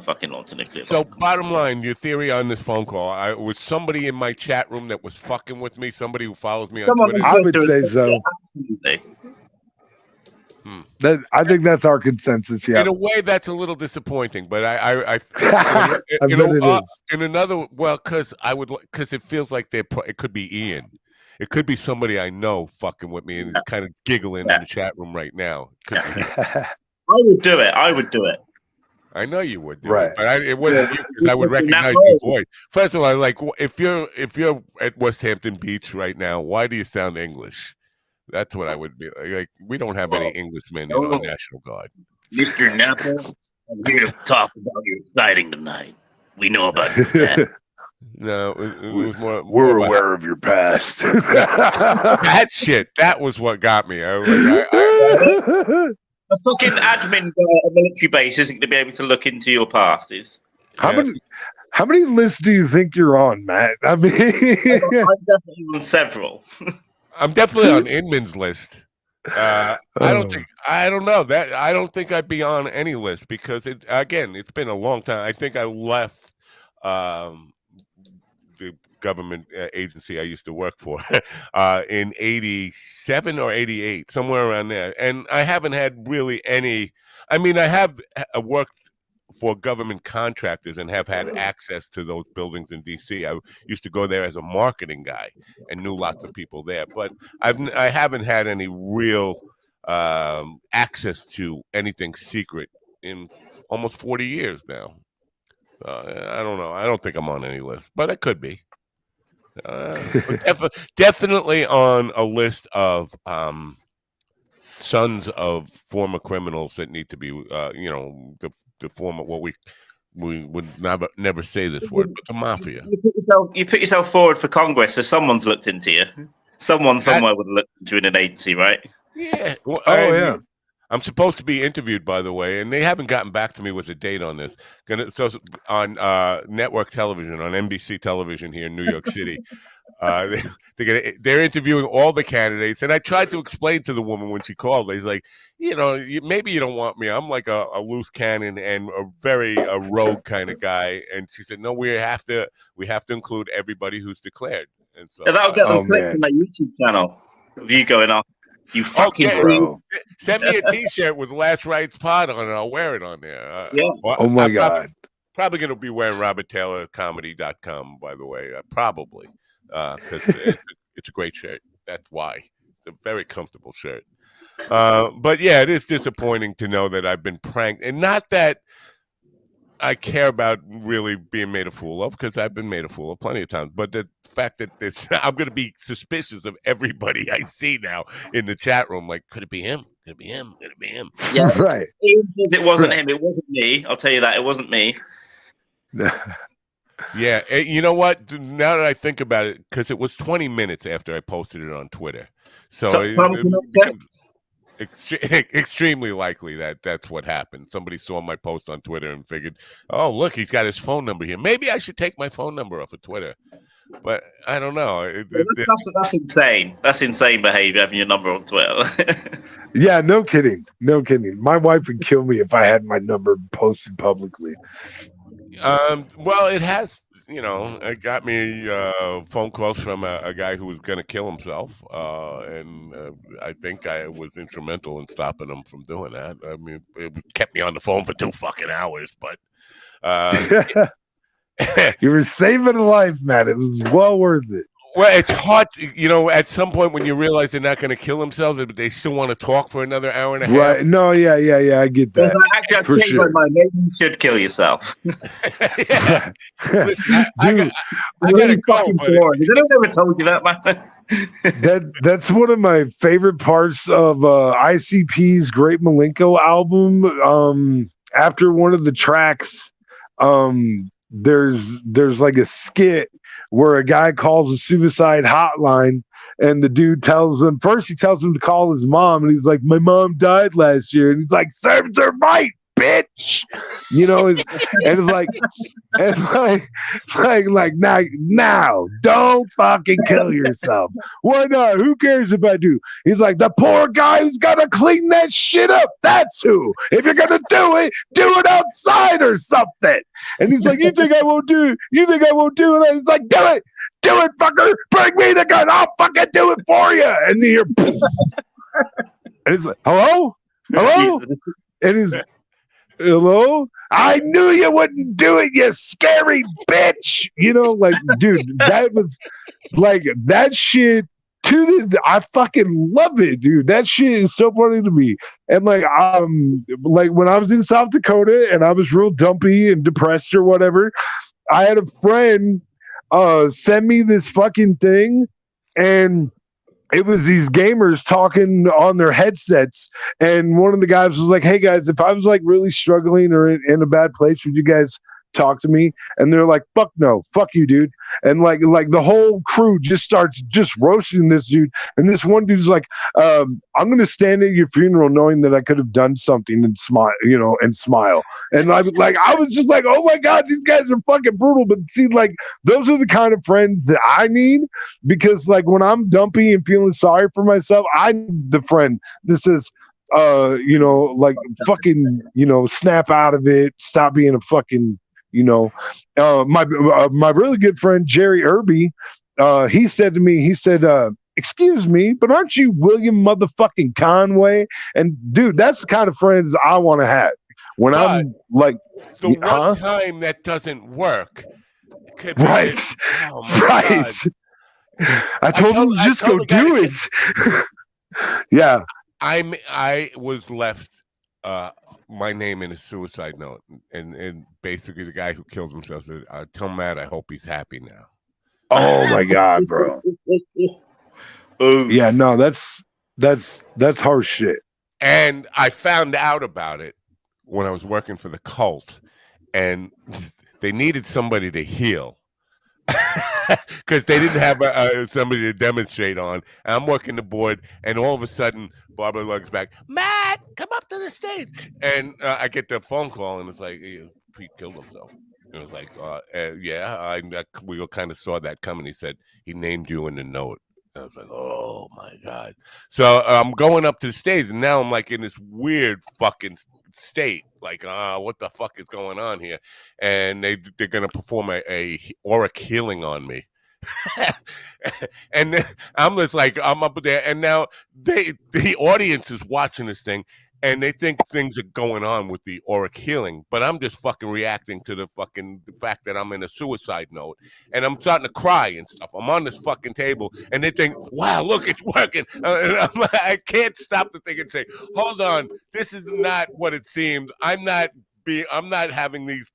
fucking launch a nuclear bomb. So, bottom line, your theory on this phone call: was somebody in my chat room that was fucking with me. Somebody who follows me on Twitter. I would say so. I think that's our consensus. Yeah. In a way, that's a little disappointing, but I in another, because it feels like it could be Ian. It could be somebody I know fucking with me and is kind of giggling in the chat room right now. I would do it. I know you would do it, but it wasn't you, because I would recognize your voice. First of all, like if you're at West Hampton Beach right now, why do you sound English? That's what I would be like. We don't have any Englishmen in our National Guard. Mr. Napa, I'm here to talk about your sighting tonight. We know about that. No, it was more. We're aware of your past. That shit. That was what got me. I was like, a fucking admin at a military base isn't going to be able to look into your past. How many lists do you think you're on, Matt? I mean, I'm definitely on several. I'm definitely on Inman's list. I don't know that. I don't think I'd be on any list because it's been a long time. I think I left the government agency I used to work for in 87 or 88, somewhere around there. And I haven't had really any. I mean, I have worked for government contractors and have had access to those buildings in DC. I used to go there as a marketing guy and knew lots of people there, but I haven't had any real access to anything secret in almost 40 years now. I don't know. I don't think I'm on any list, but I could be. Definitely on a list of sons of former criminals that need to be, the former, what we would never say this word, but the mafia. You put yourself forward for Congress, so someone's looked into you. Someone somewhere would have looked into you in an agency, right? Yeah. Well, I'm supposed to be interviewed, by the way, and they haven't gotten back to me with a date on this. So on network television, on NBC television here in New York City. They're interviewing all the candidates, and I tried to explain to the woman when she called. He's like, maybe you don't want me. I'm like a loose cannon and a rogue kind of guy. And she said, no, we have to include everybody who's declared. And so that'll get them clicks on their YouTube channel of you going off. You fucking bro. Send me a T-shirt with Last Rights Pod on it. I'll wear it on there. Oh my God. Probably going to be wearing RobertTaylorComedy.com, by the way. Probably. Because it's a great shirt. That's why. It's a very comfortable shirt. But yeah, it is disappointing to know that I've been pranked. And not that I care about really being made a fool of, because I've been made a fool of plenty of times. But the fact that I'm going to be suspicious of everybody I see now in the chat room. Like, could it be him? Could it be him? Could it be him? Yeah, right. Ian says it wasn't him. It wasn't me. I'll tell you that. It wasn't me. Yeah, you know what? Now that I think about it, because it was 20 minutes after I posted it on Twitter, so extremely likely that that's what happened. Somebody saw my post on Twitter and figured, oh, look, he's got his phone number here. Maybe I should take my phone number off of Twitter. But I don't know. That's insane. That's insane behavior, having your number on Twitter. Yeah, no kidding. No kidding. My wife would kill me if I had my number posted publicly. Well, it has, it got me phone calls from a guy who was going to kill himself. And I think I was instrumental in stopping him from doing that. I mean, it kept me on the phone for 2 fucking hours, but you were saving a life, man. It was well worth it. Well, it's hard, at some point when you realize they're not going to kill themselves, but they still want to talk for another hour and a half. Right. No, yeah, I get that. Actually, I've changed my mind. Maybe you should kill yourself. Yeah. Listen, I gotta go. Has anyone ever told you that, man? That's one of my favorite parts of ICP's Great Malenko album. After one of the tracks, there's like a skit where a guy calls a suicide hotline, and the dude tells him to call his mom, and he's like, my mom died last year, and he's like, serves her right, bitch. And it's like now don't fucking kill yourself. Why not? Who cares if I do? He's like, the poor guy who's gonna clean that shit up, that's who. If you're gonna do it outside or something. And he's like, you think I won't do it? And he's like, do it, fucker, bring me the gun, I'll fucking do it for you. And then you're and it's like, hello, and he's, hello? I knew you wouldn't do it, you scary bitch. Dude, that was like that shit to this. I fucking love it, dude. That shit is so funny to me. And like when I was in South Dakota and I was real dumpy and depressed or whatever, I had a friend send me this fucking thing, and it was these gamers talking on their headsets, and one of the guys was like, hey guys, if I was like really struggling or in a bad place, would you guys talk to me? And they're like, fuck no, fuck you, dude. And like the whole crew just starts roasting this dude, and this one dude's like, I'm gonna stand at your funeral knowing that I could have done something and smile. And I was just like, oh my god, these guys are fucking brutal. But see, like, those are the kind of friends that I need, because like when I'm dumpy and feeling sorry for myself, I need the friend that says, like, fucking, snap out of it, stop being a fucking, my really good friend Jerry Irby, he said to me, excuse me, but aren't you William motherfucking Conway? And dude, that's the kind of friends I want to have when I'm like, the one time that doesn't work. Right. Right. God. I told him just go do it. Yeah. I was left my name in a suicide note, and basically the guy who killed himself said, tell Matt I hope he's happy now. Oh my god, bro. Yeah, no, that's harsh shit. And I found out about it when I was working for the cult, and they needed somebody to heal because they didn't have somebody to demonstrate on. And I'm working the board, and all of a sudden, Barbara lugs back, Matt, come up to the stage. And I get the phone call, and it's like, hey, Pete killed himself. And it was like, yeah, we kind of saw that coming. He said he named you in the note. I was like, oh my God. So I'm going up to the stage, and now I'm like in this weird fucking state. Like, what the fuck is going on here? And they're gonna perform a auric healing on me. And I'm just like, I'm up there, and now the audience is watching this thing, and they think things are going on with the auric healing, but I'm just fucking reacting to the fact that I'm in a suicide note, and I'm starting to cry and stuff. I'm on this fucking table, and they think, wow, look, it's working. And I can't stop to think and say, hold on, this is not what it seems. I'm not having these,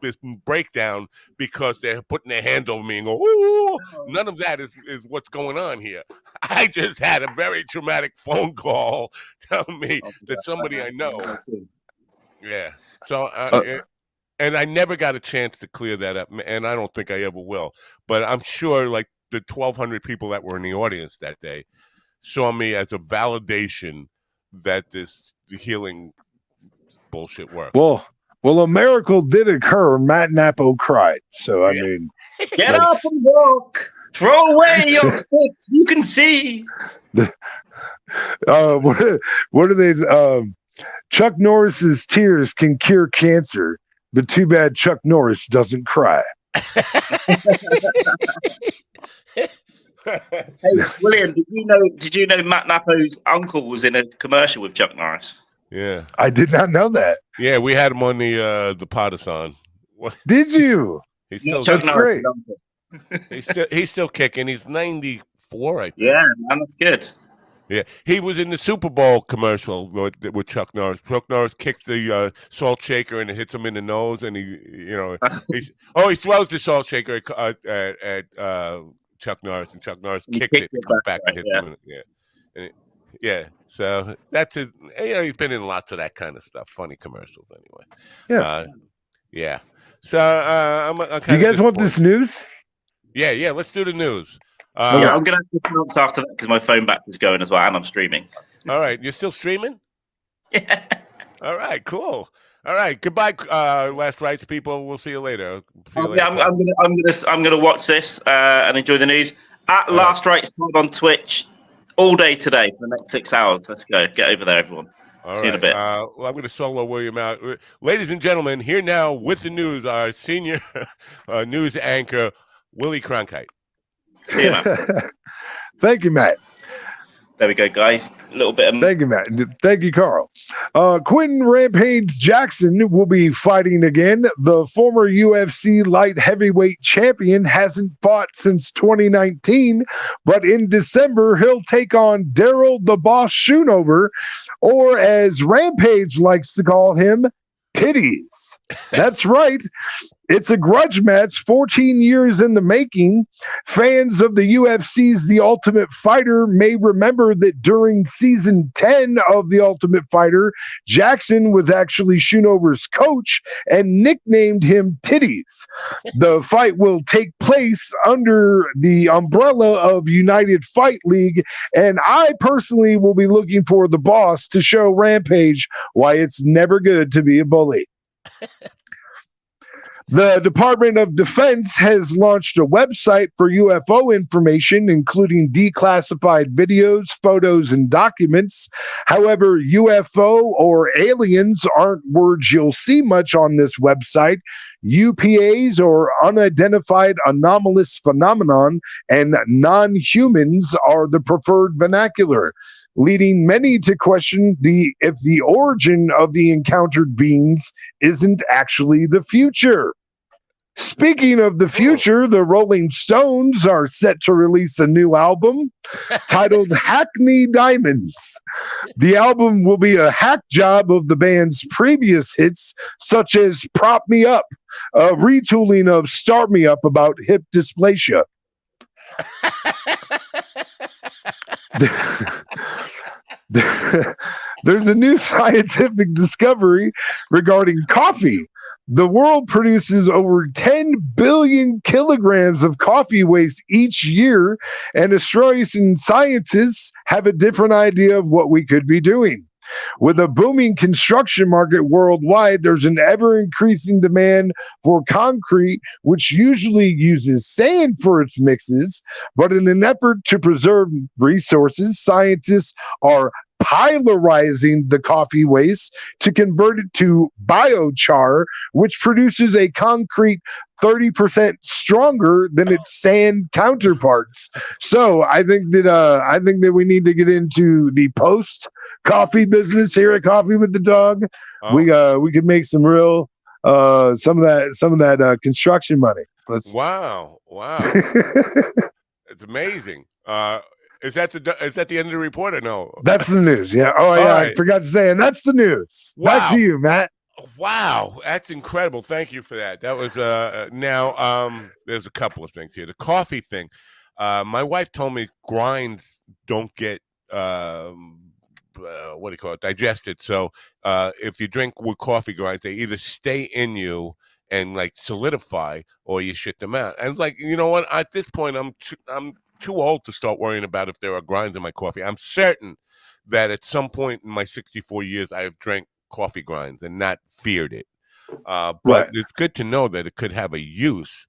this breakdown because they're putting their hands over me and go, ooh. None of that is what's going on here. I just had a very traumatic phone call telling me that somebody I know. Yeah. So, and I never got a chance to clear that up, and I don't think I ever will. But I'm sure, like, the 1,200 people that were in the audience that day saw me as a validation that the healing bullshit worked. Well, a miracle did occur. Matt Napo cried. So, I mean. Get up and walk. Throw away your sticks. You can see. What are these? Chuck Norris's tears can cure cancer, but too bad Chuck Norris doesn't cry. Hey, William, did you know Matt Napo's uncle was in a commercial with Chuck Norris? Yeah, I did not know that. Yeah, we had him on the Podathon. Did you? He's still That's great. he's still kicking. He's 94, I think. Yeah, man, that's good. Yeah, he was in the Super Bowl commercial with Chuck Norris. Chuck Norris kicks the salt shaker and it hits him in the nose, and he throws the salt shaker at Chuck Norris, and Chuck Norris kicks it, comes back and hits him. Yeah, so that's his. He's been in lots of that kind of stuff, funny commercials, anyway. Yeah. So I'm you guys want this news? Yeah. Let's do the news. I'm gonna have to pronounce after that because my phone battery's going as well, and I'm streaming. All right, you're still streaming? Yeah. All right, cool. All right, goodbye, Last Rights people. We'll see you later. Yeah, I'm gonna watch this and enjoy the news at Last Rights Pod on Twitch all day today for the next 6 hours. Let's go. Get over there, everyone. All see right. you in a bit. Well, I'm going to solo William out. Ladies and gentlemen, here now with the news, our senior news anchor, Willie Cronkite. See you, man. Thank you, Matt. There we go, guys. A little bit of... Thank you, Matt. Thank you, Carl. Quentin Rampage Jackson will be fighting again. The former UFC light heavyweight champion hasn't fought since 2019, but in December, he'll take on Daryl the Boss Schoonover, or as Rampage likes to call him, Titties. That's right. It's a grudge match 14 years in the making. Fans of the UFC's The Ultimate Fighter may remember that during season 10 of The Ultimate Fighter, Jackson was actually Schoonover's coach and nicknamed him Titties. The fight will take place under the umbrella of United Fight League, and I personally will be looking for the boss to show Rampage why it's never good to be a bully. The Department of Defense has launched a website for UFO information, including declassified videos, photos, and documents. However, UFO or aliens aren't words you'll see much on this website. UPAs, or unidentified anomalous phenomenon, and non-humans are the preferred vernacular, leading many to question if the origin of the encountered beings isn't actually the future. Speaking of the future, the Rolling Stones are set to release a new album titled Hackney Diamonds. The album will be a hack job of the band's previous hits, such as Prop Me Up, a retooling of Start Me Up about hip dysplasia. There's a new scientific discovery regarding coffee. The world produces over 10 billion kilograms of coffee waste each year, and Australian scientists have a different idea of what we could be doing. With a booming construction market worldwide, there's an ever increasing demand for concrete, which usually uses sand for its mixes. But in an effort to preserve resources, scientists are pyrolyzing the coffee waste to convert it to biochar, which produces a concrete 30% stronger than its sand counterparts. So I think that we need to get into the post coffee business here at Coffee with the Dog. Oh. We could make some real some of that construction money. Wow. It's amazing. Is that the end of the report or no? That's the news. Yeah. Oh yeah, right. I forgot to say, and that's the news. Wow. Back to you, Matt. Wow, that's incredible. Thank you for that. That was now there's a couple of things here. The coffee thing. My wife told me grinds don't get what do you call it, digested. So if you drink with coffee grinds, they either stay in you and like solidify, or you shit them out. And like, you know what? At this point, I'm too old to start worrying about if there are grinds in my coffee. I'm certain that at some point in my 64 years, I have drank coffee grinds and not feared it. But Right. it's good to know that it could have a use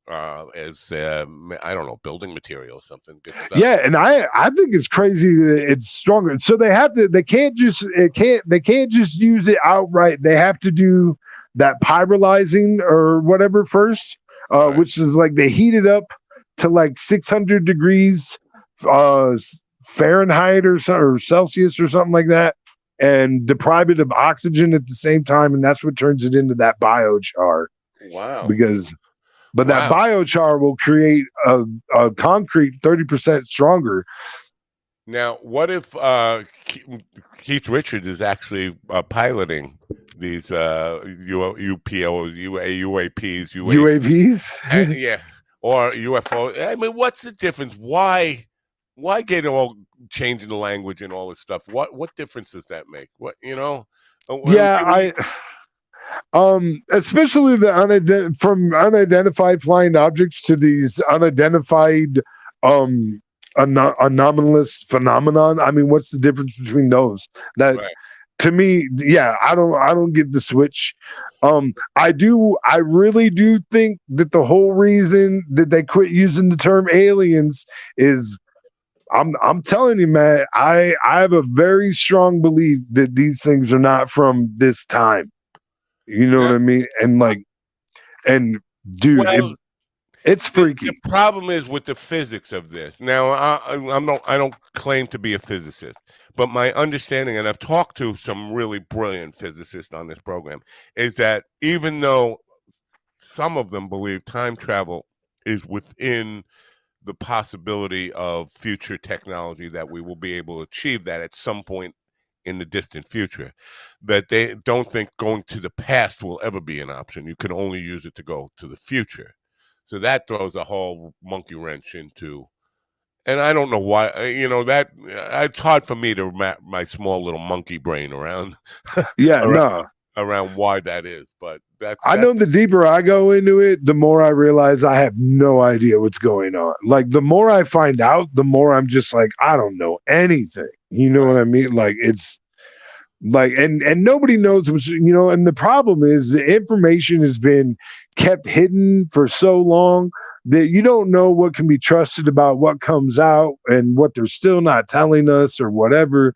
as I don't know, building material or something. Good stuff. Yeah, and I think it's crazy that it's stronger. So they can't just use it outright. They have to do that pyrolyzing or whatever first, Right. which is like they heat it up to like 600 degrees Fahrenheit or Celsius or something like that, and deprive it of oxygen at the same time, and that's what turns it into that biochar. Wow. But that biochar will create a concrete 30% stronger. Now, what if Keith Richards is actually piloting these UAVs? Yeah, or UFO? I mean, what's the difference? Why get all changing the language and all this stuff? What difference does that make? What, you know? Yeah, especially from unidentified flying objects to these unidentified anomalous phenomenon. I mean, what's the difference between those? That Right. To me, yeah, I don't get the switch. I really do think that the whole reason that they quit using the term aliens is, I'm telling you, man, I have a very strong belief that these things are not from this time. You know what I mean? And dude, it's freaky. The problem is with the physics of this. Now, I don't claim to be a physicist, but my understanding, and I've talked to some really brilliant physicists on this program, is that even though some of them believe time travel is within the possibility of future technology, that we will be able to achieve that at some point in the distant future, that they don't think going to the past will ever be an option. You can only use it to go to the future. So that throws a whole monkey wrench into, and I don't know why, that it's hard for me to wrap my small little monkey brain around. Yeah, around why that is, but I know the deeper I go into it, the more I realize I have no idea what's going on. Like the more I find out, the more I'm just like, I don't know anything. You know what I mean? Like it's like, and nobody knows what's, and the problem is the information has been kept hidden for so long that you don't know what can be trusted about what comes out and what they're still not telling us or whatever.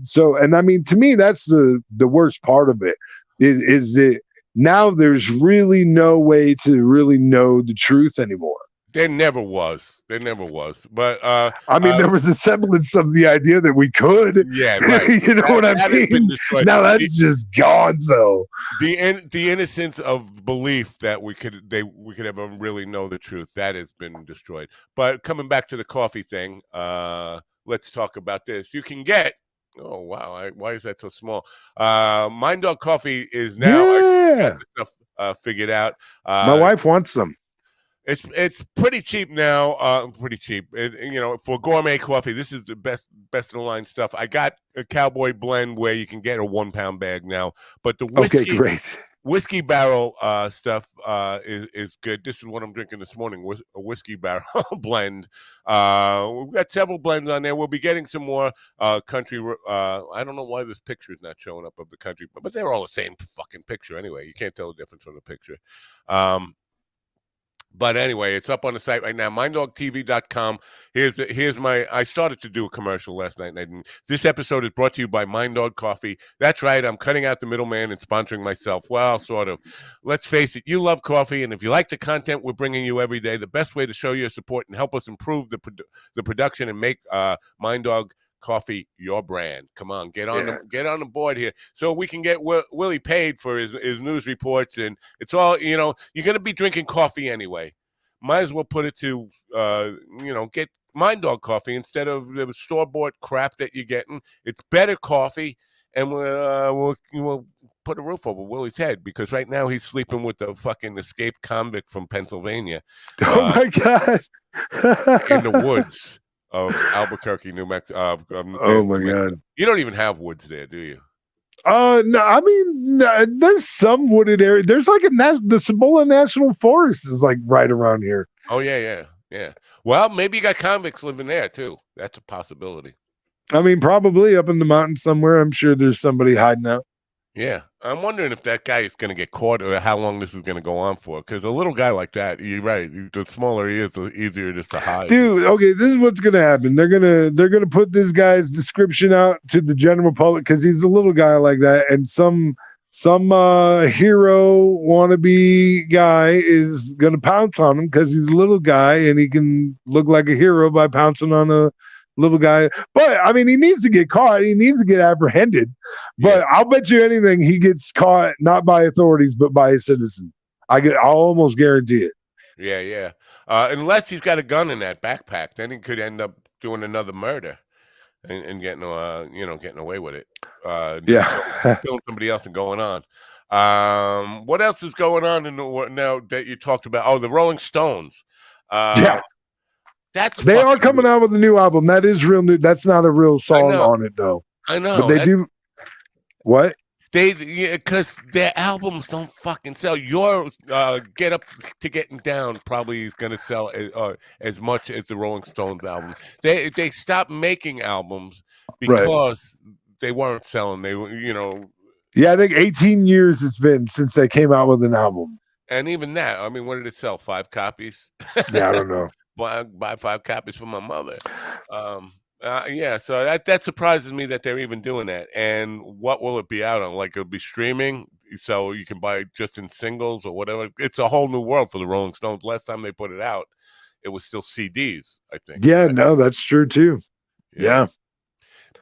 So, and I mean, to me, that's the worst part of it is that now there's really no way to really know the truth anymore. There never was. But I mean, there was a semblance of the idea that we could. Yeah, right. You know what I mean? Now that's just gone. So the innocence of belief that we could ever really know the truth, that has been destroyed. But coming back to the coffee thing, let's talk about this. You can get. Oh wow! Why is that so small? Mind Dog Coffee is now. I got the stuff figured out. My wife wants some. It's pretty cheap now. Pretty cheap. For gourmet coffee, this is the best of the line stuff. I got a Cowboy blend where you can get a 1 pound bag now, but the whiskey, okay, great. whiskey barrel stuff is good. This is what I'm drinking this morning, a whiskey barrel blend. We've got several blends on there. We'll be getting some more country. I don't know why this picture is not showing up of the country, but they're all the same fucking picture anyway. You can't tell the difference from the picture. But anyway, it's up on the site right now, minddogtv.com. Here's my, I started to do a commercial last night, and I didn't. This episode is brought to you by Mind Dog Coffee. That's right, I'm cutting out the middleman and sponsoring myself. Well, sort of. Let's face it, you love coffee, and if you like the content we're bringing you every day, the best way to show your support and help us improve the production and make Mind Dog Coffee your brand. Come on, get on the board here so we can get Willie paid for his news reports, and it's all, you're going to be drinking coffee anyway. Might as well put it to get Mind Dog Coffee instead of the store-bought crap that you're getting. It's better coffee, and we'll put a roof over Willie's head, because right now he's sleeping with the fucking escaped convict from Pennsylvania. Oh my God. In the woods of Albuquerque, New Mexico. Oh my God! You don't even have woods there, do you? No. I mean, there's some wooded area. There's like the Cibola National Forest is like right around here. Oh yeah. Well, maybe you got convicts living there too. That's a possibility. I mean, probably up in the mountains somewhere. I'm sure there's somebody hiding out. Yeah, I'm wondering if that guy is going to get caught, or how long this is going to go on for. Because a little guy like that, you're right. The smaller he is, the easier it is to hide. Dude, okay, this is what's going to happen. They're gonna put this guy's description out to the general public because he's a little guy like that, and some hero wannabe guy is going to pounce on him because he's a little guy and he can look like a hero by pouncing on a little guy. But I mean, he needs to get caught. He needs to get apprehended. But I'll bet you anything he gets caught not by authorities but by a citizen. I'll almost guarantee it. Yeah. Unless he's got a gun in that backpack, then he could end up doing another murder and getting away with it. Killing somebody else and going on. What else is going on now that you talked about? Oh, the Rolling Stones. They are coming out with a new album. That is real new. That's not a real song on it, though. I know. But they do. What? Because their albums don't fucking sell. Your Get Up to Getting Down probably is going to sell as much as the Rolling Stones album. They stopped making albums because they weren't selling. They were, Yeah, I think 18 years it's been since they came out with an album. And even that, I mean, what did it sell? 5 copies? Yeah, I don't know. Buy 5 copies for my mother. So that surprises me that they're even doing that. And what will it be out on? Like, it'll be streaming, so you can buy it just in singles or whatever. It's a whole new world for the Rolling Stones. Last time they put it out, it was still CDs, I think. Yeah, no, that's true too. Yeah.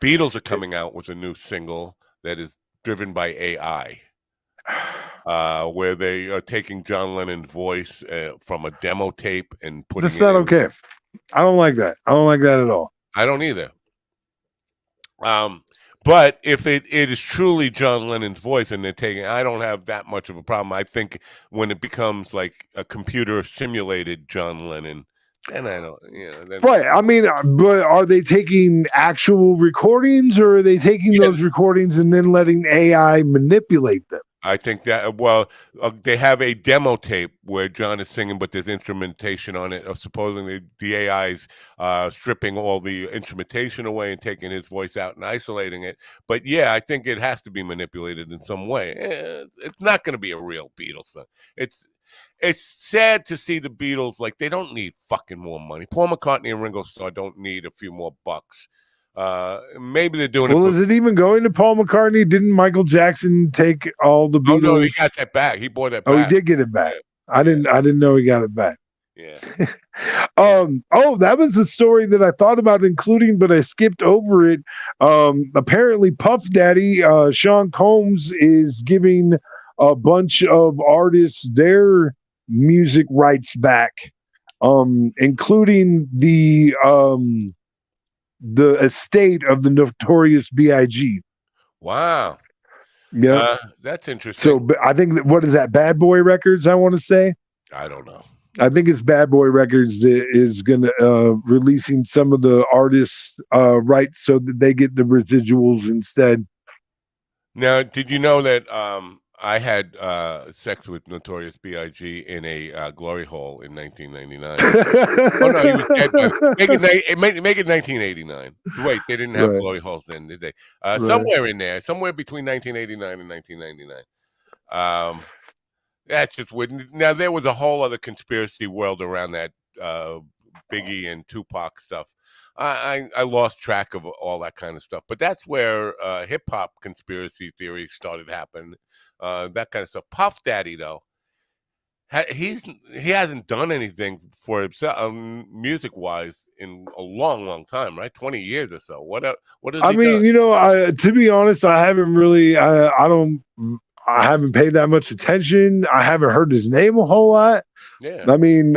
Beatles are coming out with a new single that is driven by AI. Where they are taking John Lennon's voice from a demo tape and putting That's not okay. I don't like that. I don't like that at all. I don't either. But if it is truly John Lennon's voice and they're taking, I don't have that much of a problem. I think when it becomes like a computer simulated John Lennon, then I don't, right. I mean, but are they taking actual recordings, or are they taking those recordings and then letting AI manipulate them? I think that, they have a demo tape where John is singing, but there's instrumentation on it. Supposedly the AI is stripping all the instrumentation away and taking his voice out and isolating it. But yeah, I think it has to be manipulated in some way. It's not going to be a real Beatles song. It's sad to see the Beatles, like, they don't need fucking more money. Paul McCartney and Ringo Starr don't need a few more bucks. Maybe they're doing it. Well, is it even going to Paul McCartney? Didn't Michael Jackson take all the Beatles? Oh no, he got that back. He bought that back. Oh, he did get it back. Yeah. I didn't know he got it back. Yeah. That was a story that I thought about including, but I skipped over it. Apparently Puff Daddy, Sean Combs, is giving a bunch of artists their music rights back, including the estate of the Notorious B.I.G. Wow. Yeah. That's interesting. So I think what is that, Bad Boy Records, I want to say? I don't know. I think it's Bad Boy Records is going to releasing some of the artists' rights so that they get the residuals instead. Now, did you know that I had sex with Notorious B.I.G. in a glory hole in 1999. Oh no, he was dead by make it 1989. Wait, they didn't have Right, glory holes then, did they? right. Somewhere in there, somewhere between 1989 and 1999. That's just weird. Now there was a whole other conspiracy world around that uh, Biggie and Tupac stuff. I lost track of all that kind of stuff, but that's where hip hop conspiracy theories started happening. That kind of stuff. Puff Daddy though, he hasn't done anything for himself music wise in a long, long time, right? 20 years or so. What has I he mean, done? to be honest, I haven't really, I haven't paid that much attention. I haven't heard his name a whole lot. Yeah. I mean,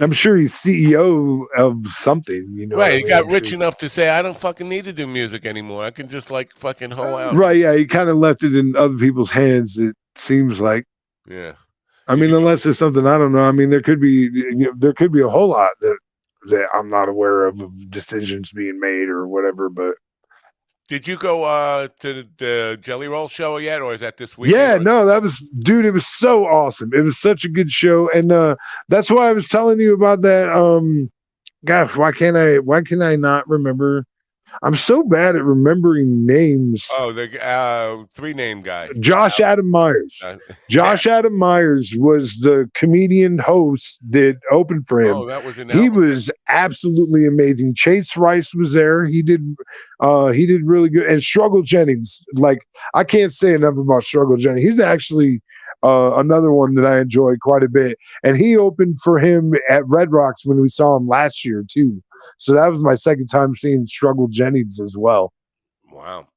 I'm sure he's CEO of something. You know what Right, I he mean? got I'm rich sure. enough to say, "I don't fucking need to do music anymore. I can just like fucking hoe out." Right? Yeah, he kind of left it in other people's hands. It seems like. Yeah. I Did mean, you go? unless there's something I don't know. I mean, there could be a whole lot that I'm not aware of decisions being made or whatever. But Did you go to the Jelly Roll show yet, or is that this weekend? yeah, Or no, that was, dude. It was so awesome. It was such a good show, and that's why I was telling you about that. Gosh, why can I not remember? I'm so bad at remembering names. oh, the three name guy. Josh Adam Myers. Uh, yeah. Josh Adam Myers was the comedian host that opened for him. Oh, that was in He Albuquerque. was absolutely amazing. Chase Rice was there. He did really good. And Struggle Jennings, like, I can't say enough about Struggle Jennings. He's actually another one that I enjoy quite a bit. And he opened for him at Red Rocks when we saw him last year too. So that was my second time seeing Struggle Jennings as well. Wow.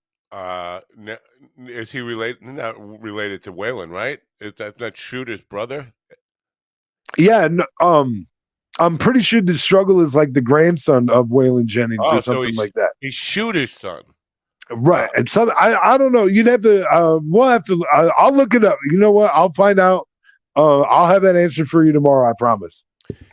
Is he related? Not related to Waylon, right? Is that Shooter's brother? Yeah, no, I'm pretty sure the Struggle is like the grandson of Waylon Jennings or Oh, so something like that. he's Shooter's son. Right. And so I don't know. You'd have to we'll have to I'll look it up. You know what? I'll find out. I'll have that answer for you tomorrow, I promise.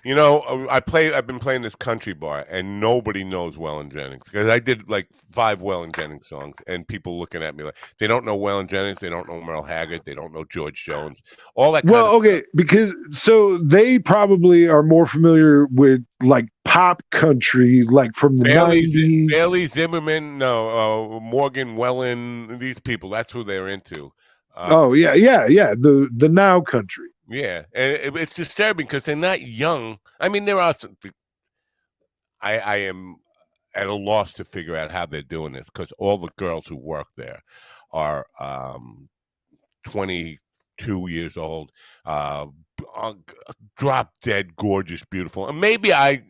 You know, I've been playing this country bar, and nobody knows Waylon Jennings because I did like 5 Waylon Jennings songs, and people looking at me like they don't know Waylon Jennings, they don't know Merle Haggard, they don't know George Jones, all that kind Well, of okay, stuff. because so they probably are more familiar with like pop country, like from the '90s. Bailey Zimmerman, no, Morgan Wallen, these people, that's who they're into. Oh yeah, yeah, yeah. The now country. Yeah, and it's disturbing because they're not young. I mean, there are some. I am at a loss to figure out how they're doing this because all the girls who work there are 22 years old, uh, drop dead gorgeous, beautiful. And maybe I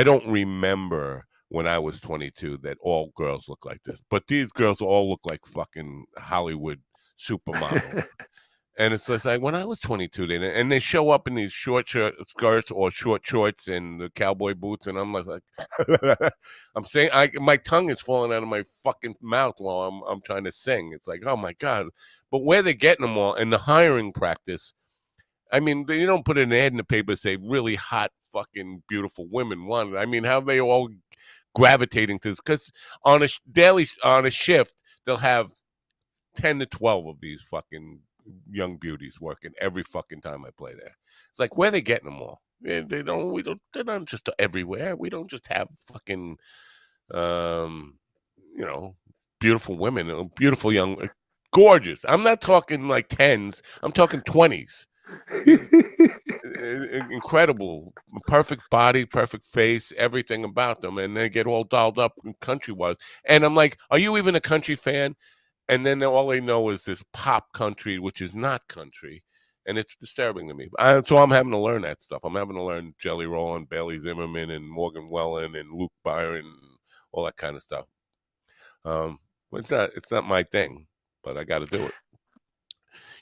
don't remember when I was 22 that all girls look like this, but these girls all look like fucking Hollywood supermodels. And it's just like when I was 22, they show up in these skirts or short shorts and the cowboy boots, and I'm like I'm saying, my tongue is falling out of my fucking mouth while I'm trying to sing. It's like, oh my god! But where they're getting them all and the hiring practice, I mean, you don't put an ad in the paper say really hot, fucking beautiful women wanted. I mean, how are they all gravitating to this? Because on a shift, they'll have 10 to 12 of these fucking young beauties working every fucking time I play there. It's like, where are they getting them all? They're not just everywhere. We don't just have fucking, um, you know, beautiful women, beautiful young, gorgeous. I'm not talking like 10s, I'm talking 20s. These incredible, perfect body, perfect face, everything about them. And they get all dolled up country wise. And I'm like, are you even a country fan? And then all they know is this pop country, which is not country, and it's disturbing to me. So I'm having to learn that stuff. I'm having to learn Jelly Roll and Bailey Zimmerman and Morgan Wallen and Luke Byron, and all that kind of stuff. But it's not my thing, but I got to do it.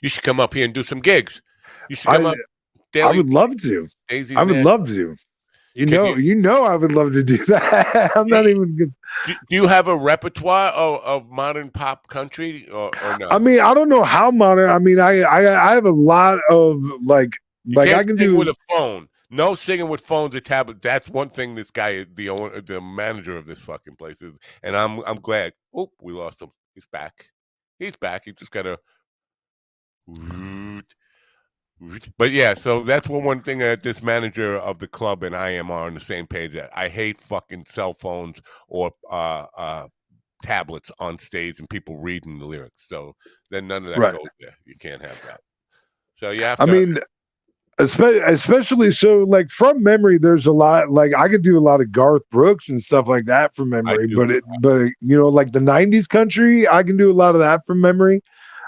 You should come up here and do some gigs. You should come I up. I Daily would love to. Daisy's I would there. love to. Can you? I would love to do that. I'm not even good. Do you have a repertoire of modern pop country or no? I mean, I don't know how modern. I mean, I have a lot of You like I can't can sing with do. a phone. No singing with phones or tablet. That's one thing this guy, the manager of this fucking place is, and I'm glad. Oh, we lost him. He's back. He's back. He just got a But yeah, so that's one thing that this manager of the club and I am on the same page at. I hate fucking cell phones or tablets on stage and people reading the lyrics. So then none of that Right. goes there. You can't have that. So you have I to. mean, especially so like from memory, there's a lot like I could do a lot of Garth Brooks and stuff like that from memory, but you know, like the 90s country, I can do a lot of that from memory.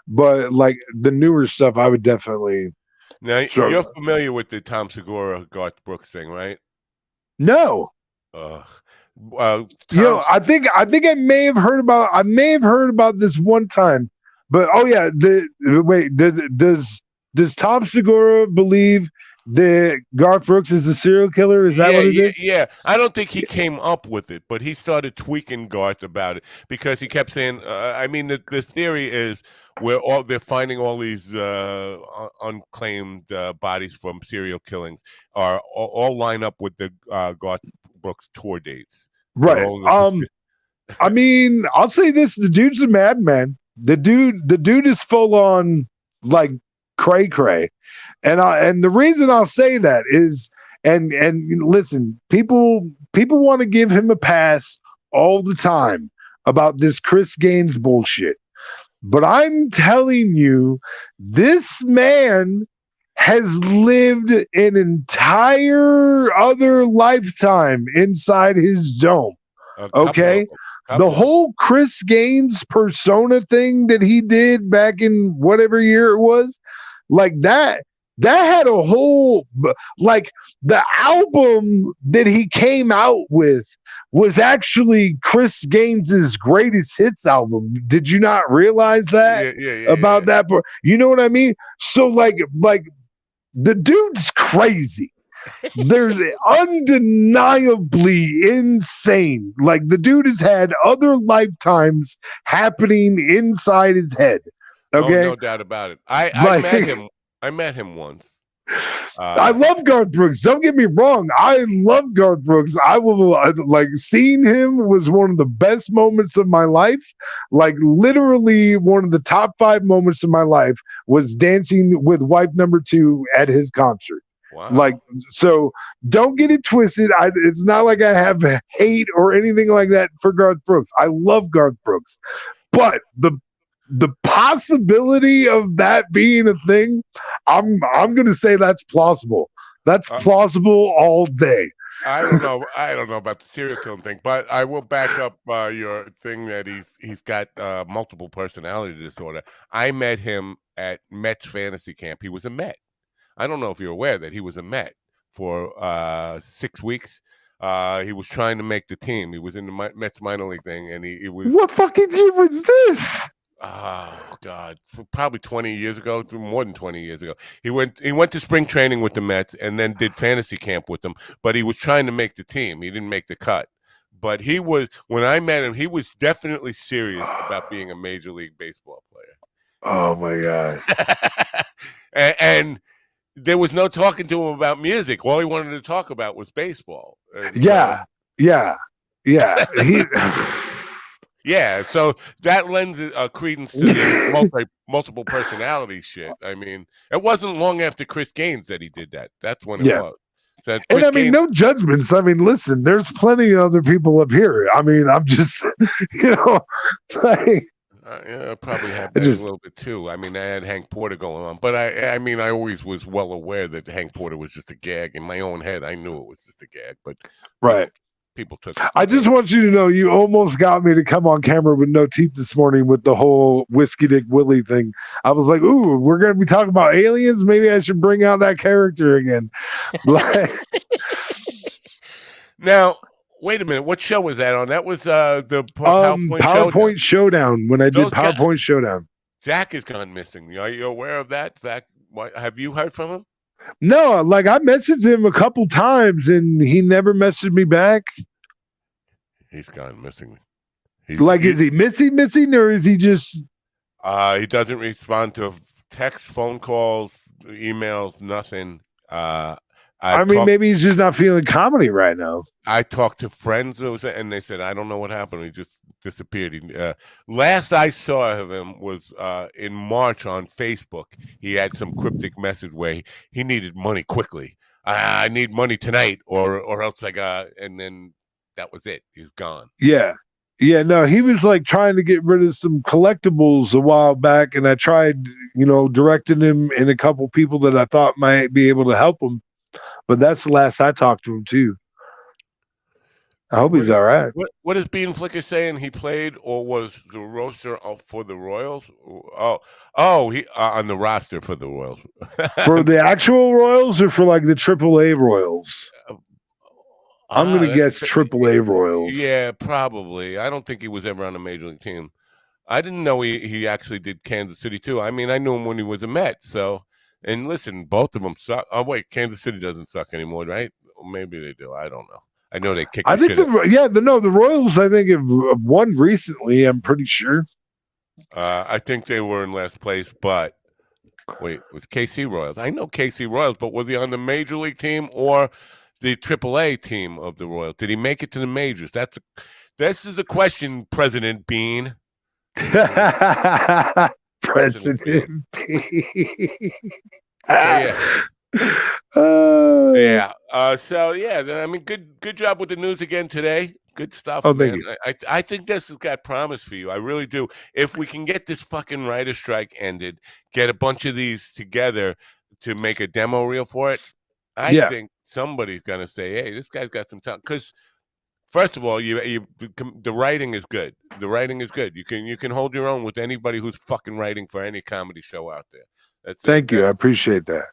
But like the newer stuff, I would definitely. Now you're familiar with the Tom Segura Garth Brooks thing, right? No. You know, I think I may have heard about this one time, but oh yeah, does Tom Segura believe that Garth Brooks is a serial killer? Is that what it is? Yeah. I don't think he came up with it, but he started tweaking Garth about it because he kept saying, I mean, the theory is they're finding all these unclaimed bodies from serial killings are all line up with the Garth Brooks tour dates. Right. I mean, I'll say this: the dude's a madman. The dude is full on like cray cray, and the reason I'll say that is, and listen, people want to give him a pass all the time about this Chris Gaines bullshit, but I'm telling you, this man has lived an entire other lifetime inside his dome. Okay. The whole Chris Gaines persona thing that he did back in whatever year it was, like that had a whole, like the album that he came out with was actually Chris Gaines's greatest hits album. Did you not realize that about that? You know what I mean? So like the dude's crazy. There's undeniably insane. Like the dude has had other lifetimes happening inside his head. Okay, no doubt about it. I met him once. I love Garth Brooks. Don't get me wrong. I love Garth Brooks. I will like seeing him was one of the best moments of my life. Like literally one of the top 5 moments of my life was dancing with wife number 2 at his concert. Wow. Like, so don't get it twisted. It's not like I have hate or anything like that for Garth Brooks. I love Garth Brooks, but the possibility of that being a thing, I'm going to say that's plausible. That's plausible all day. I don't know about the serial killing thing, but I will back up your thing that he's got multiple personality disorder. I met him at Mets fantasy camp. He was a Met. I don't know if you're aware that he was a Met for 6 weeks. He was trying to make the team. He was in the Mets minor league thing, and he was. What fucking year was this? Oh God, probably 20 years ago, more than 20 years ago. He went to spring training with the Mets and then did fantasy camp with them. But he was trying to make the team. He didn't make the cut. But when I met him, he was definitely serious about being a Major League Baseball player. Oh my God. and there was no talking to him about music. All he wanted to talk about was baseball. Yeah. Yeah, so that lends credence to the multiple personality shit. I mean, it wasn't long after Chris Gaines that he did that. That's when it was. So and I mean, no judgments. I mean, listen, there's plenty of other people up here. I mean, I'm just, like. I probably had that a little bit too. I mean, I had Hank Porter going on, but I mean, I always was well aware that Hank Porter was just a gag. In my own head, I knew it was just a gag, but right. People took. I just want you to know, you almost got me to come on camera with no teeth this morning with the whole Whiskey Dick Willie thing. I was like, "Ooh, we're going to be talking about aliens. Maybe I should bring out that character again." Now, wait a minute. What show was that on? That was the PowerPoint Showdown. When I did PowerPoint Showdown. Zach has gone missing. Are you aware of that, Zach? Have you heard from him? No, like I messaged him a couple times and he never messaged me back. He's gone missing. Is he missing, or is he just? He doesn't respond to texts, phone calls, emails, nothing. I mean, maybe he's just not feeling comedy right now. I talked to friends and they said, I don't know what happened. He just disappeared. Last I saw of him was in March on Facebook. He had some cryptic message where he needed money quickly. I need money tonight, or else I got. And then that was it. He's gone. Yeah. Yeah, no, he was like trying to get rid of some collectibles a while back, and I tried, directing him in a couple people that I thought might be able to help him. But that's the last I talked to him too. I hope he's all right. What is Bean Flicker saying? He played or was the roaster for the Royals? He on the roster for the Royals. For the actual Royals or for like the AAA Royals? I'm going to guess AAA Royals. Yeah, probably. I don't think he was ever on a major league team. I didn't know he actually did Kansas City too. I mean, I knew him when he was a Met. So, and listen, both of them suck. Oh wait, Kansas City doesn't suck anymore, right? Or maybe they do. I don't know. I know they kick. The Royals. I think have won recently. I'm pretty sure. I think they were in last place, but wait, it was KC Royals. I know KC Royals, but was he on the major league team or the AAA team of the Royals? Did he make it to the majors? This is a question, President Bean. President Bean. So I mean, good job with the news again today. Good stuff. Oh, thank you. I think this has got promise for you. I really do. If we can get this fucking writer strike ended, get a bunch of these together to make a demo reel for it, I think somebody's gonna say, "Hey, this guy's got some talent." Because first of all, the writing is good. The writing is good. You can hold your own with anybody who's fucking writing for any comedy show out there. Thank you. I appreciate that.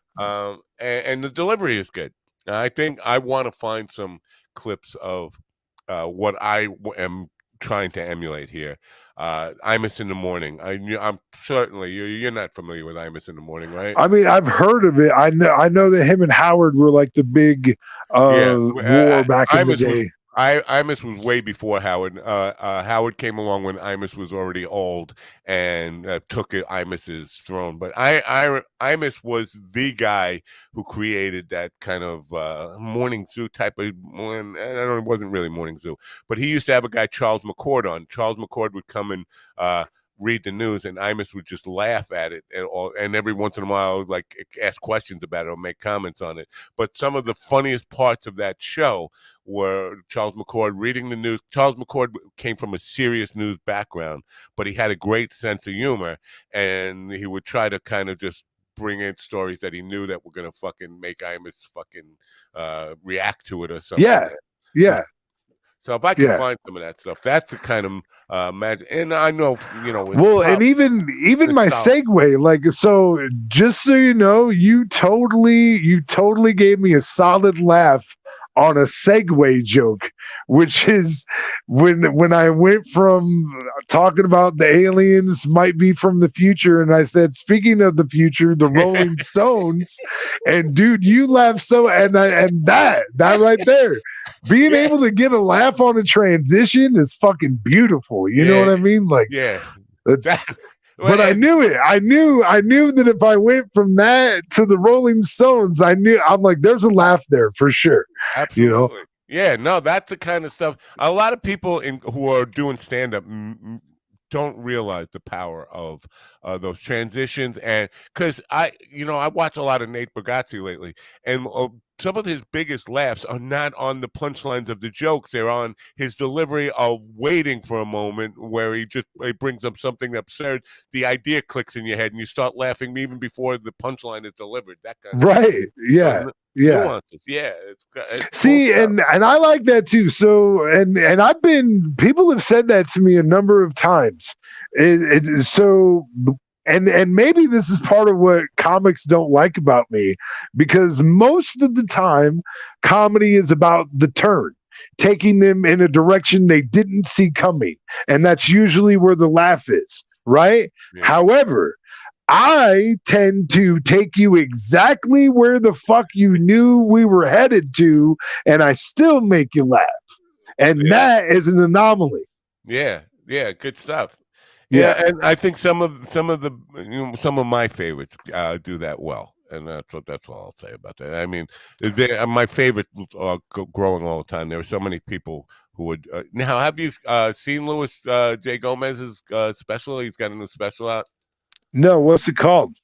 And the delivery is good. I think I want to find some clips of what I am trying to emulate here. Imus in the Morning. I'm certainly you're not familiar with Imus in the Morning, right? I mean, I've heard of it. I know that him and Howard were like the big war back in the day. Imus was way before Howard. Howard came along when Imus was already old and took Imus's throne. But Imus was the guy who created that kind of morning zoo type of. It wasn't really morning zoo, but he used to have a guy Charles McCord on. Charles McCord would come and read the news, and Imus would just laugh at it, and every once in a while, like ask questions about it or make comments on it. But some of the funniest parts of that show were Charles McCord reading the news. Charles McCord came from a serious news background, but he had a great sense of humor, and he would try to kind of just bring in stories that he knew that were going to fucking make Imus fucking react to it or something. Yeah. So if I can find some of that stuff, that's the kind of magic. And I know, Well, and even my segue, like, so just so you know, you totally gave me a solid laugh on a segue joke, which is when I went from talking about the aliens might be from the future, and I said, speaking of the future, the Rolling Stones, and dude, you laughed so, and that right there, being able to get a laugh on a transition is fucking beautiful. You know what I mean? Like, but I knew it. I knew that if I went from that to the Rolling Stones, I'm like, there's a laugh there for sure. Absolutely. Yeah, no, that's the kind of stuff. A lot of people who are doing stand-up don't realize the power of those transitions. And because I watch a lot of Nate Bargatze lately, and some of his biggest laughs are not on the punchlines of the jokes. They're on his delivery of waiting for a moment where he brings up something absurd. The idea clicks in your head and you start laughing even before the punchline is delivered. That kind of right. Yeah. Nuances. Yeah. It's see, cool, and I like that too. So, and people have said that to me a number of times. And maybe this is part of what comics don't like about me, because most of the time comedy is about the turn, taking them in a direction they didn't see coming. And that's usually where the laugh is, right? Yeah. However, I tend to take you exactly where the fuck you knew we were headed to, and I still make you laugh. And that is an anomaly. Yeah. Yeah. Good stuff. Yeah, and I think some of my favorites do that well, and that's all I'll say about that. I mean, my favorite growing all the time. There are so many people who would now have you seen Louis J. Gomez's special? He's got a new special out. No, what's it called?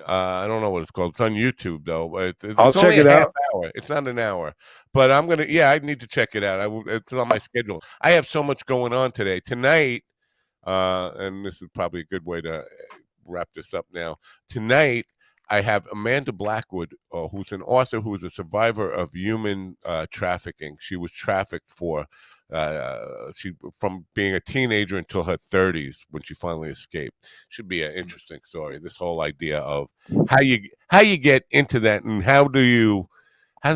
I don't know what it's called. It's on YouTube though. But I'll it's check only it a half out. hour. It's not an hour. But I'm gonna. Yeah, I need to check it out. It's on my schedule. I have so much going on today. Tonight, and this is probably a good way to wrap this up now. Tonight, I have Amanda Blackwood, who's an author who is a survivor of human trafficking. She was trafficked from being a teenager until her 30s when she finally escaped. Should be an interesting story. This whole idea of how you get into that and how does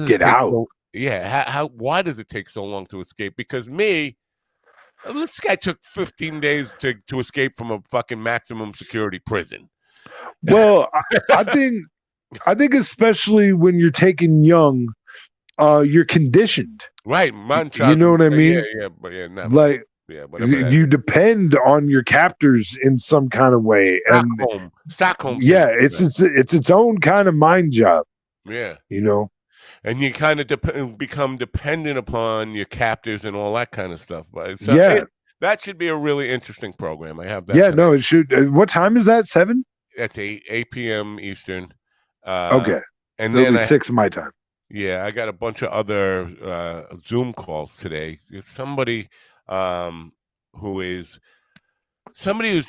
Get out? Why does it take so long to escape? Because this guy took 15 days to escape from a fucking maximum security prison. Well, I think especially when you're taken young, you're conditioned. Right, you know what I mean? Like, you depend on your captors in some kind of way. Stockholm. Yeah, it's its own kind of mind job. Yeah, and you kind of become dependent upon your captors and all that kind of stuff. But that should be a really interesting program. I have that. Yeah, no, it should. What time is that? 7? That's 8 p.m. Eastern. Okay, and it'll be 6 my time. Yeah, I got a bunch of other Zoom calls today. Somebody who's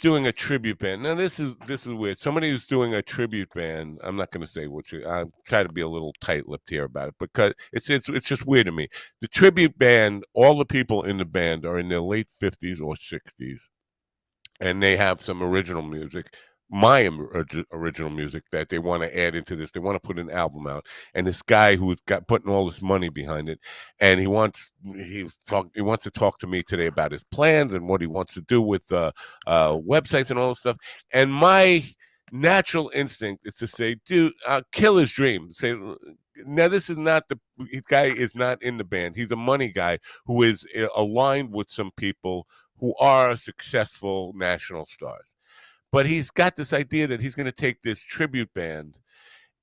doing a tribute band. Now this is weird. Somebody who's doing a tribute band. I'm not going to say which. I try to be a little tight-lipped here about it because it's just weird to me. The tribute band, all the people in the band are in their late 50s or 60s, and they have some original music. My original music that they want to add into this. They want to put an album out, and this guy who's putting all this money behind it, and he wants to talk to me today about his plans and what he wants to do with websites and all this stuff. And my natural instinct is to say, dude, kill his dream. Say, now this is not the guy is not in the band. He's a money guy who is aligned with some people who are successful national stars. But he's got this idea that he's going to take this tribute band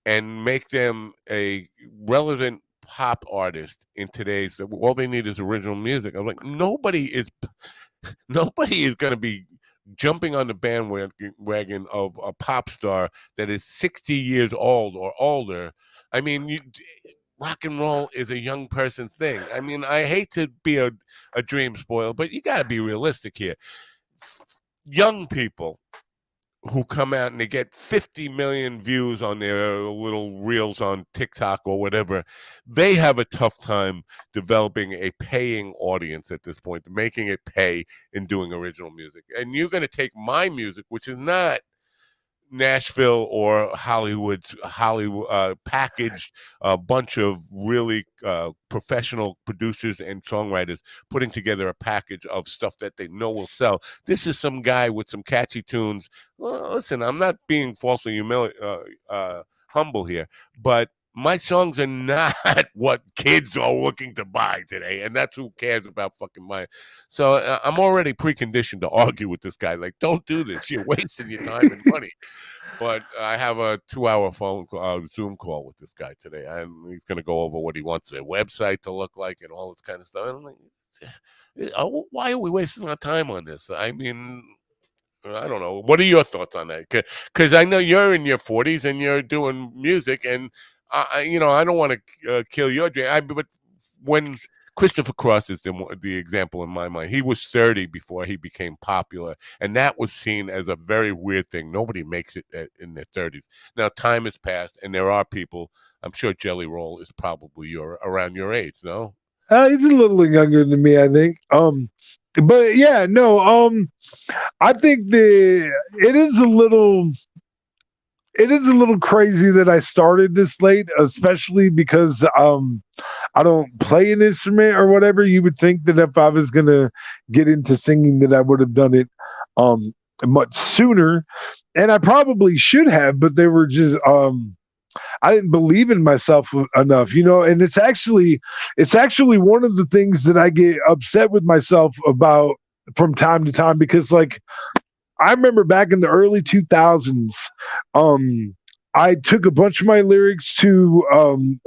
and make them a relevant pop artist in today's. All they need is original music. I was like, nobody is going to be jumping on the bandwagon of a pop star that is 60 years old or older. I mean, rock and roll is a young person thing. I mean, I hate to be a dream spoiler, but you got to be realistic here. Young people who come out and they get 50 million views on their little reels on TikTok or whatever, they have a tough time developing a paying audience at this point, making it pay in doing original music. And you're going to take my music, which is not Nashville or Hollywood packaged a bunch of really professional producers and songwriters putting together a package of stuff that they know will sell. This is some guy with some catchy tunes. Well, listen, I'm not being falsely humble here, but my songs are not what kids are looking to buy today, and that's who cares about fucking mine. So I'm already preconditioned to argue with this guy. Like, don't do this. You're wasting your time and money. But I have a 2-hour Zoom call with this guy today, and he's going to go over what he wants their website to look like and all this kind of stuff. And I'm like, why are we wasting our time on this? I mean, I don't know. What are your thoughts on that? Because I know you're in your 40s and you're doing music, and I don't want to kill your dream. But when Christopher Cross is the example in my mind, he was 30 before he became popular, and that was seen as a very weird thing. Nobody makes it in their 30s. Now, time has passed, and there are people. I'm sure Jelly Roll is probably around your age. No, he's a little younger than me, I think. But yeah, no. I think it is a little crazy that I started this late, especially because I don't play an instrument or whatever. You would think that if I was gonna get into singing that I would have done it much sooner, and I probably should have, but they were just I didn't believe in myself enough, and it's actually one of the things that I get upset with myself about from time to time, because like I remember back in the early 2000s, I took a bunch of my lyrics to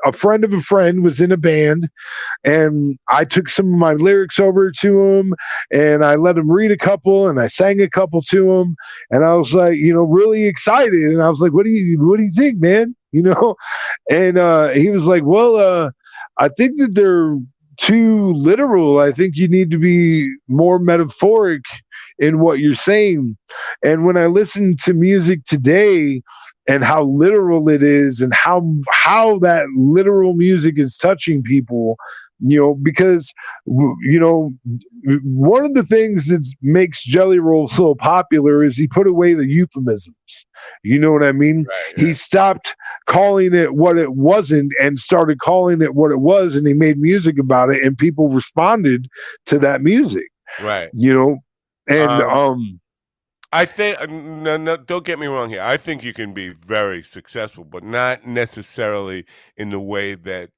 a friend of a friend was in a band, and I took some of my lyrics over to him, and I let him read a couple, and I sang a couple to him, and I was like, really excited, and I was like, what do you think, man? And he was like, well, I think that they're too literal. I think you need to be more metaphoric in what you're saying. And when I listen to music today and how literal it is and how that literal music is touching people, because one of the things that makes Jelly Roll so popular is he put away the euphemisms. You know what I mean? Right, He stopped calling it what it wasn't and started calling it what it was, and he made music about it, and people responded to that music. right. And I think no, don't get me wrong here. I think you can be very successful, but not necessarily in the way that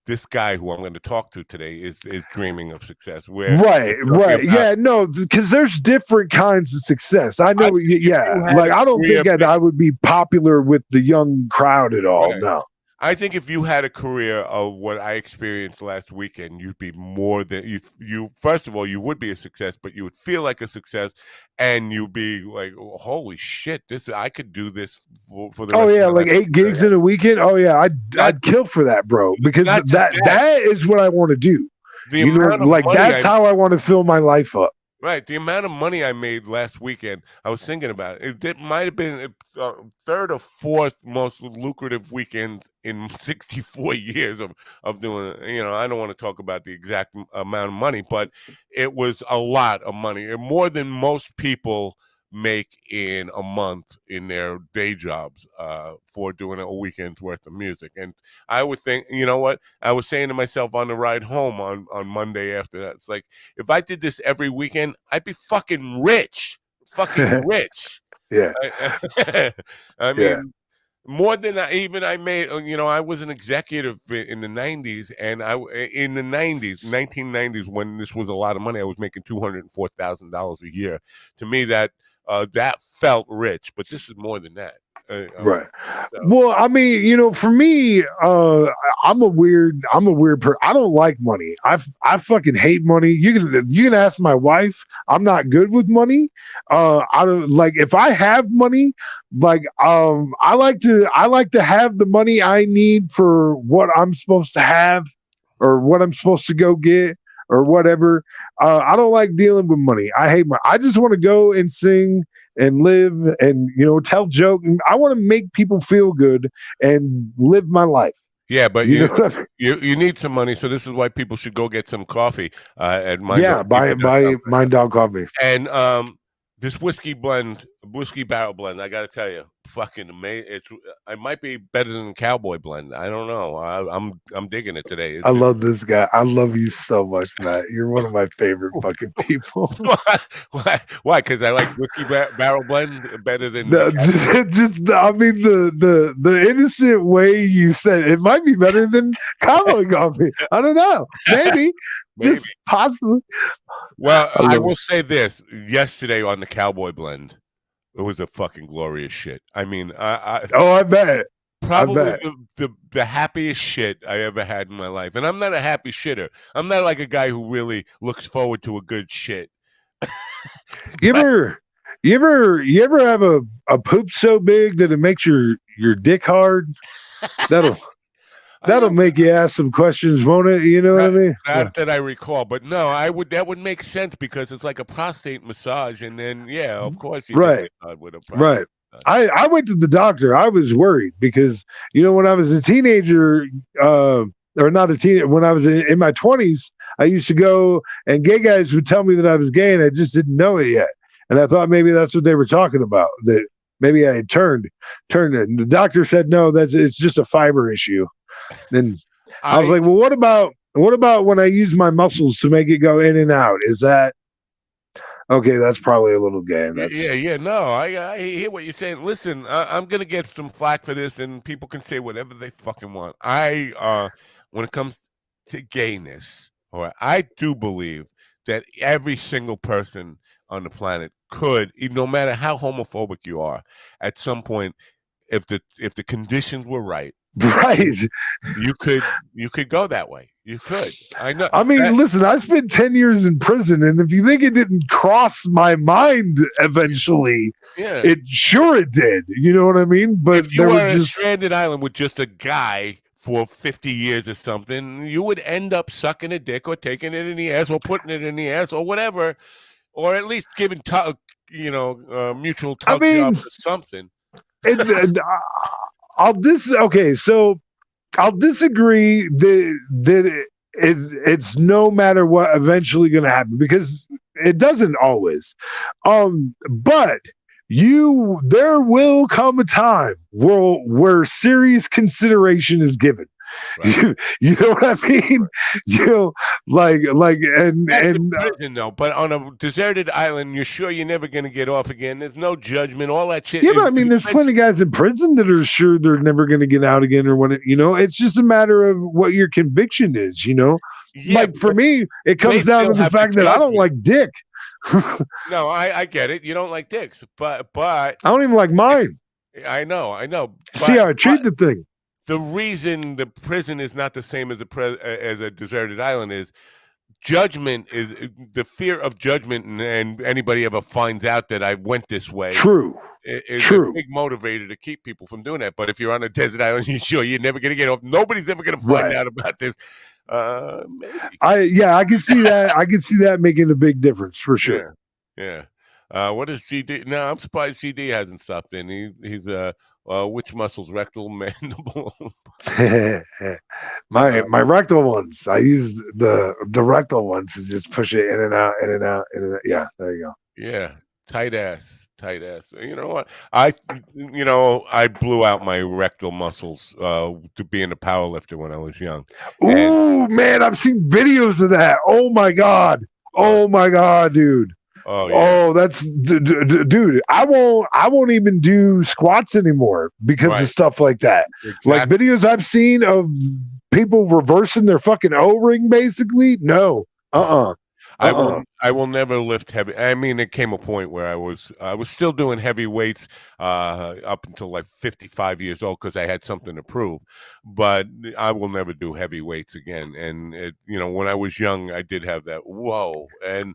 this guy who I'm going to talk to today is dreaming of success. Where right, yeah, no, because there's different kinds of success. I know, like I don't think that I would be popular with the young crowd at all. Right. No. I think if you had a career of what I experienced last weekend, you'd be more than you. First of all, you would be a success, but you would feel like a success, and you'd be like, oh, "Holy shit! I could do this for the." Oh rest yeah, of my like life. 8 gigs in a weekend. Oh yeah, I'd kill for that, bro. Because that is what I want to do. That's how I want to fill my life up. Right, the amount of money I made last weekend, I was thinking about it. It might have been third or fourth most lucrative weekend in 64 years of doing it. I don't want to talk about the exact amount of money, but it was a lot of money, and more than most people make in a month in their day jobs for doing a weekend's worth of music. And I would think, you know what? I was saying to myself on the ride home on Monday after that, it's like, if I did this every weekend, I'd be fucking rich. Fucking rich. Yeah. I mean, more than I made, I was an executive in the 90s, and in the 1990s, when this was a lot of money, I was making $204,000 a year. To me, that felt rich, but this is more than that. Right. So. Well, I mean, for me, I'm a weird person. I don't like money. I fucking hate money. You can ask my wife. I'm not good with money. I don't like, if I have money, like I like to have the money I need for what I'm supposed to have or what I'm supposed to go get or whatever. I don't like dealing with money. I hate money. I just want to go and sing and live and tell jokes. I want to make people feel good and live my life. Yeah, but you need some money, so this is why people should go get some coffee at buy Mind Dog Coffee. And this whiskey barrel blend, I got to tell you, fucking amazing. It might be better than the Cowboy blend. I don't know. I'm digging it today. I love this guy. I love you so much, Matt. You're one of my favorite fucking people. Why? Because I like whiskey barrel blend better than. I mean the innocent way you said it might be better than Cowboy Coffee. I don't know. Maybe. Just possibly. Well, I will say this: yesterday on the Cowboy blend, it was a fucking glorious shit. I mean, I bet. Probably the happiest shit I ever had in my life, and I'm not a happy shitter. I'm not like a guy who really looks forward to a good shit. You ever have a poop so big that it makes your dick hard? That'll make you ask some questions, won't it? You know what I mean? Not that I recall, but no, that would make sense because it's like a prostate massage, and then of course you right with a right. I went to the doctor. I was worried because when I was a teenager, or not a teenager, when I was in my 20s, I used to go and gay guys would tell me that I was gay, and I just didn't know it yet. And I thought maybe that's what they were talking about. That maybe I had turned it. And the doctor said no, it's just a fiber issue. And I was like, well, what about when I use my muscles to make it go in and out? Is that okay? That's probably a little gay. No, I hear what you're saying. Listen, I'm gonna get some flack for this, and people can say whatever they fucking want. When it comes to gayness, all right, I do believe that every single person on the planet could, no matter how homophobic you are, at some point if the conditions were right, right? You could go that way. You could. I know. I mean, listen, I spent 10 years in prison, and if you think it didn't cross my mind eventually, yeah, it did. You know what I mean? But if you were on a stranded island with just a guy for 50 years or something, you would end up sucking a dick or taking it in the ass or putting it in the ass or whatever, or at least giving mutual tug jobs or something. So I'll disagree that it's no matter what eventually going to happen, because it doesn't always. But there will come a time where serious consideration is given. Right. You know what I mean? That's in prison though. But on a deserted island, you're sure you're never going to get off again. There's no judgment. All that shit. Yeah, but I mean, there's plenty of guys in prison that are sure they're never going to get out again, or when it's just a matter of what your conviction is. Yeah, like for me, it comes down to the fact that I don't like dick. No, I get it. You don't like dicks, but I don't even like mine. I know. See how I treat the thing. The reason the prison is not the same as a deserted island is judgment is the fear of judgment, and anybody ever finds out that I went this way. True. Is a big motivator to keep people from doing that. But if you're on a desert island, you're never going to get off. Nobody's ever going to find out about this. Maybe. I can see that. I can see that making a big difference for sure. Yeah. What is GD? No, I'm surprised GD hasn't stopped in. He's which muscles? Rectal, mandible. my rectal ones. I use the rectal ones to just push it in and out, in and out, in and out. Yeah, there you go. Yeah, tight ass. You know what? I blew out my rectal muscles to being a power lifter when I was young. Ooh, man, I've seen videos of that. Oh my god, dude. Oh yeah. Oh, that's dude. I won't even do squats anymore because of stuff like that. Exactly. Like videos I've seen of people reversing their fucking O-ring, basically. No. I will never lift heavy. I mean, it came a point where I was still doing heavy weights up until like 55 years old because I had something to prove. But I will never do heavy weights again. And when I was young, I did have that whoa. And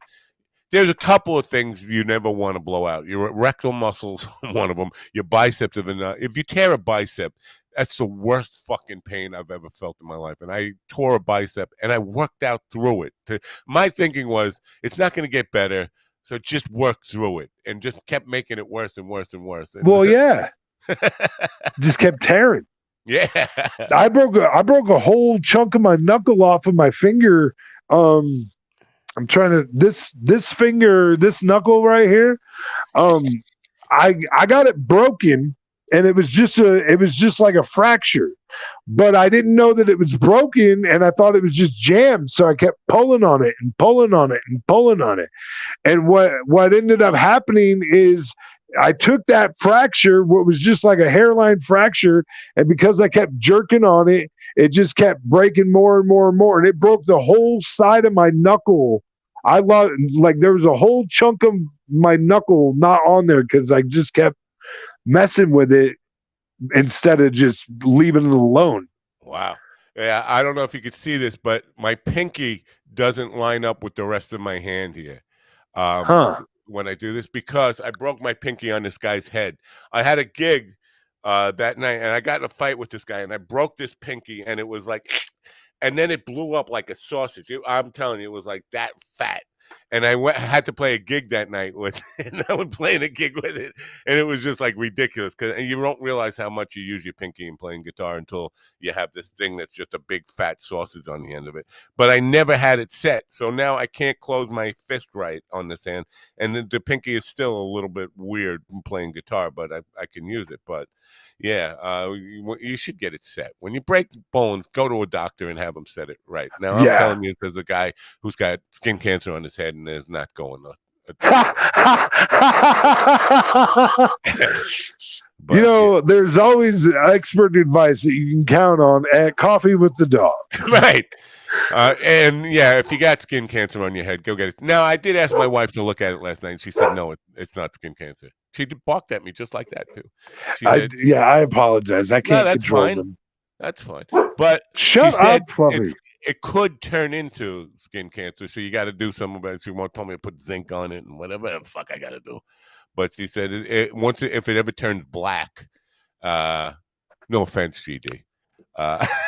there's a couple of things you never want to blow out. Your rectal muscles, one of them. Your biceps, if you tear a bicep, that's the worst fucking pain I've ever felt in my life. And I tore a bicep, and I worked out through it. My thinking was, it's not going to get better, so just work through it, and just kept making it worse and worse and worse. Well, yeah, just kept tearing. Yeah, I broke a whole chunk of my knuckle off of my finger. I'm trying to this finger, this knuckle right here. I got it broken, and it was just like a fracture, but I didn't know that it was broken, and I thought it was just jammed. So I kept pulling on it and pulling on it and pulling on it. And what ended up happening is I took that fracture, what was just like a hairline fracture, and because I kept jerking on it, it just kept breaking more and more and more, and it broke the whole side of my knuckle. There was a whole chunk of my knuckle not on there because I just kept messing with it instead of just leaving it alone. Wow. Yeah, I don't know if you could see this, but my pinky doesn't line up with the rest of my hand here. When I do this, because I broke my pinky on this guy's head. I had a gig that night, and I got in a fight with this guy, and I broke this pinky, and it was like, and then it blew up like a sausage. I'm telling you, it was like that fat. And I had to play a gig that night with it, and I was playing a gig with it, and it was just like ridiculous. And you don't realize how much you use your pinky in playing guitar until you have this thing that's just a big fat sausage on the end of it. But I never had it set, so now I can't close my fist right on this hand, and the pinky is still a little bit weird playing guitar, but I can use it. But yeah, you should get it set. When you break bones, go to a doctor and have them set it right. Now, I'm telling you, there's a guy who's got skin cancer on his head and is not going to. But, there's always expert advice that you can count on at Coffee with the Dog. Right. And yeah, if you got skin cancer on your head, go get it. Now, I did ask my wife to look at it last night, and she said, no, it's not skin cancer. She barked at me just like that too. She said, I apologize. I can't that's control fine. them. That's fine. But Shut she said up, Fluffy. it could turn into skin cancer, so you got to do something about it. She told me to put zinc on it and whatever the fuck I got to do. But she said if it ever turns black, no offense, GD,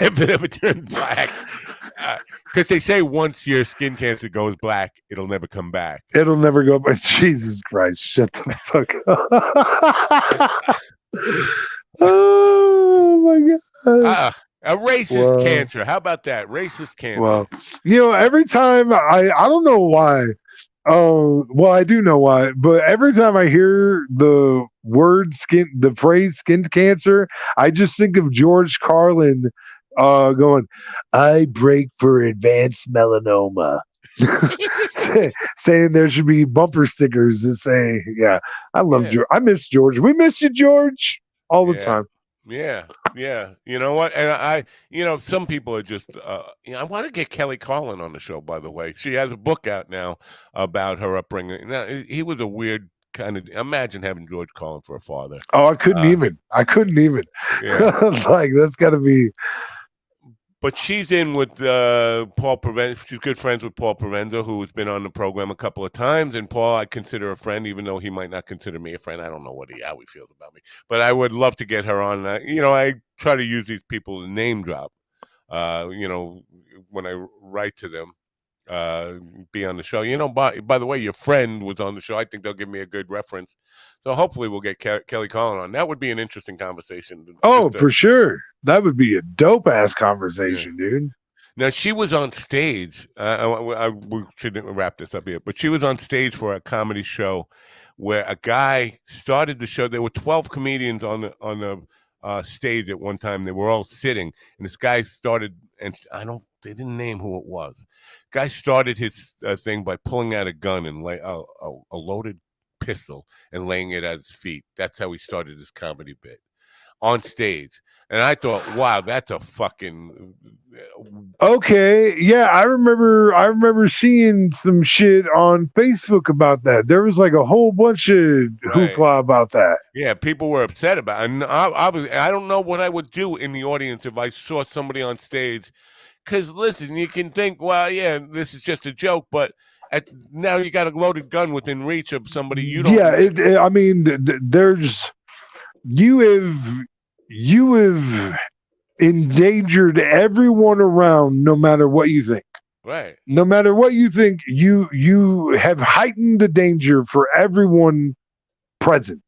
if it ever turns black, because they say once your skin cancer goes black, it'll never come back. It'll never go back. Jesus Christ, shut the fuck up. Oh my God. A racist cancer. How about that? Racist cancer. Well, every time I don't know why. Well, I do know why, but every time I hear the phrase skin cancer, I just think of George Carlin going, I break for advanced melanoma. Saying there should be bumper stickers that say, yeah, I love George. I miss George. We miss you, George, all the time. Yeah. You know what? And some people are just, I want to get Kelly Carlin on the show, by the way. She has a book out now about her upbringing. Now, he was a weird kind of, imagine having George Carlin for a father. Oh, I couldn't even. Yeah. Like, that's got to be. But she's in with Paul Provenza. She's good friends with Paul Provenza, who's been on the program a couple of times. And Paul, I consider a friend, even though he might not consider me a friend. I don't know how he feels about me. But I would love to get her on. I try to use these people to name drop, when I write to them, be on the show. By the way, your friend was on the show. I think they'll give me a good reference. So hopefully we'll get Kelly Carlin on. That would be an interesting conversation. For sure. That would be a dope-ass conversation, dude. Now, she was on stage. We shouldn't wrap this up here, but she was on stage for a comedy show where a guy started the show. There were 12 comedians on the stage at one time. They were all sitting, and this guy started, and they didn't name who it was. Guy started his thing by pulling out a gun and a loaded pistol and laying it at his feet. That's how he started his comedy bit on stage. And I thought, wow, that's a fucking okay. Yeah, I remember seeing some shit on Facebook about that. There was like a whole bunch of hoopla about that. Yeah, people were upset about it. And I don't know what I would do in the audience if I saw somebody on stage. Because listen, you can think, well, yeah, this is just a joke, but now you got a loaded gun within reach of somebody you don't. Yeah, I mean, there's you have endangered everyone around, no matter what you think. Right. No matter what you think, you have heightened the danger for everyone present.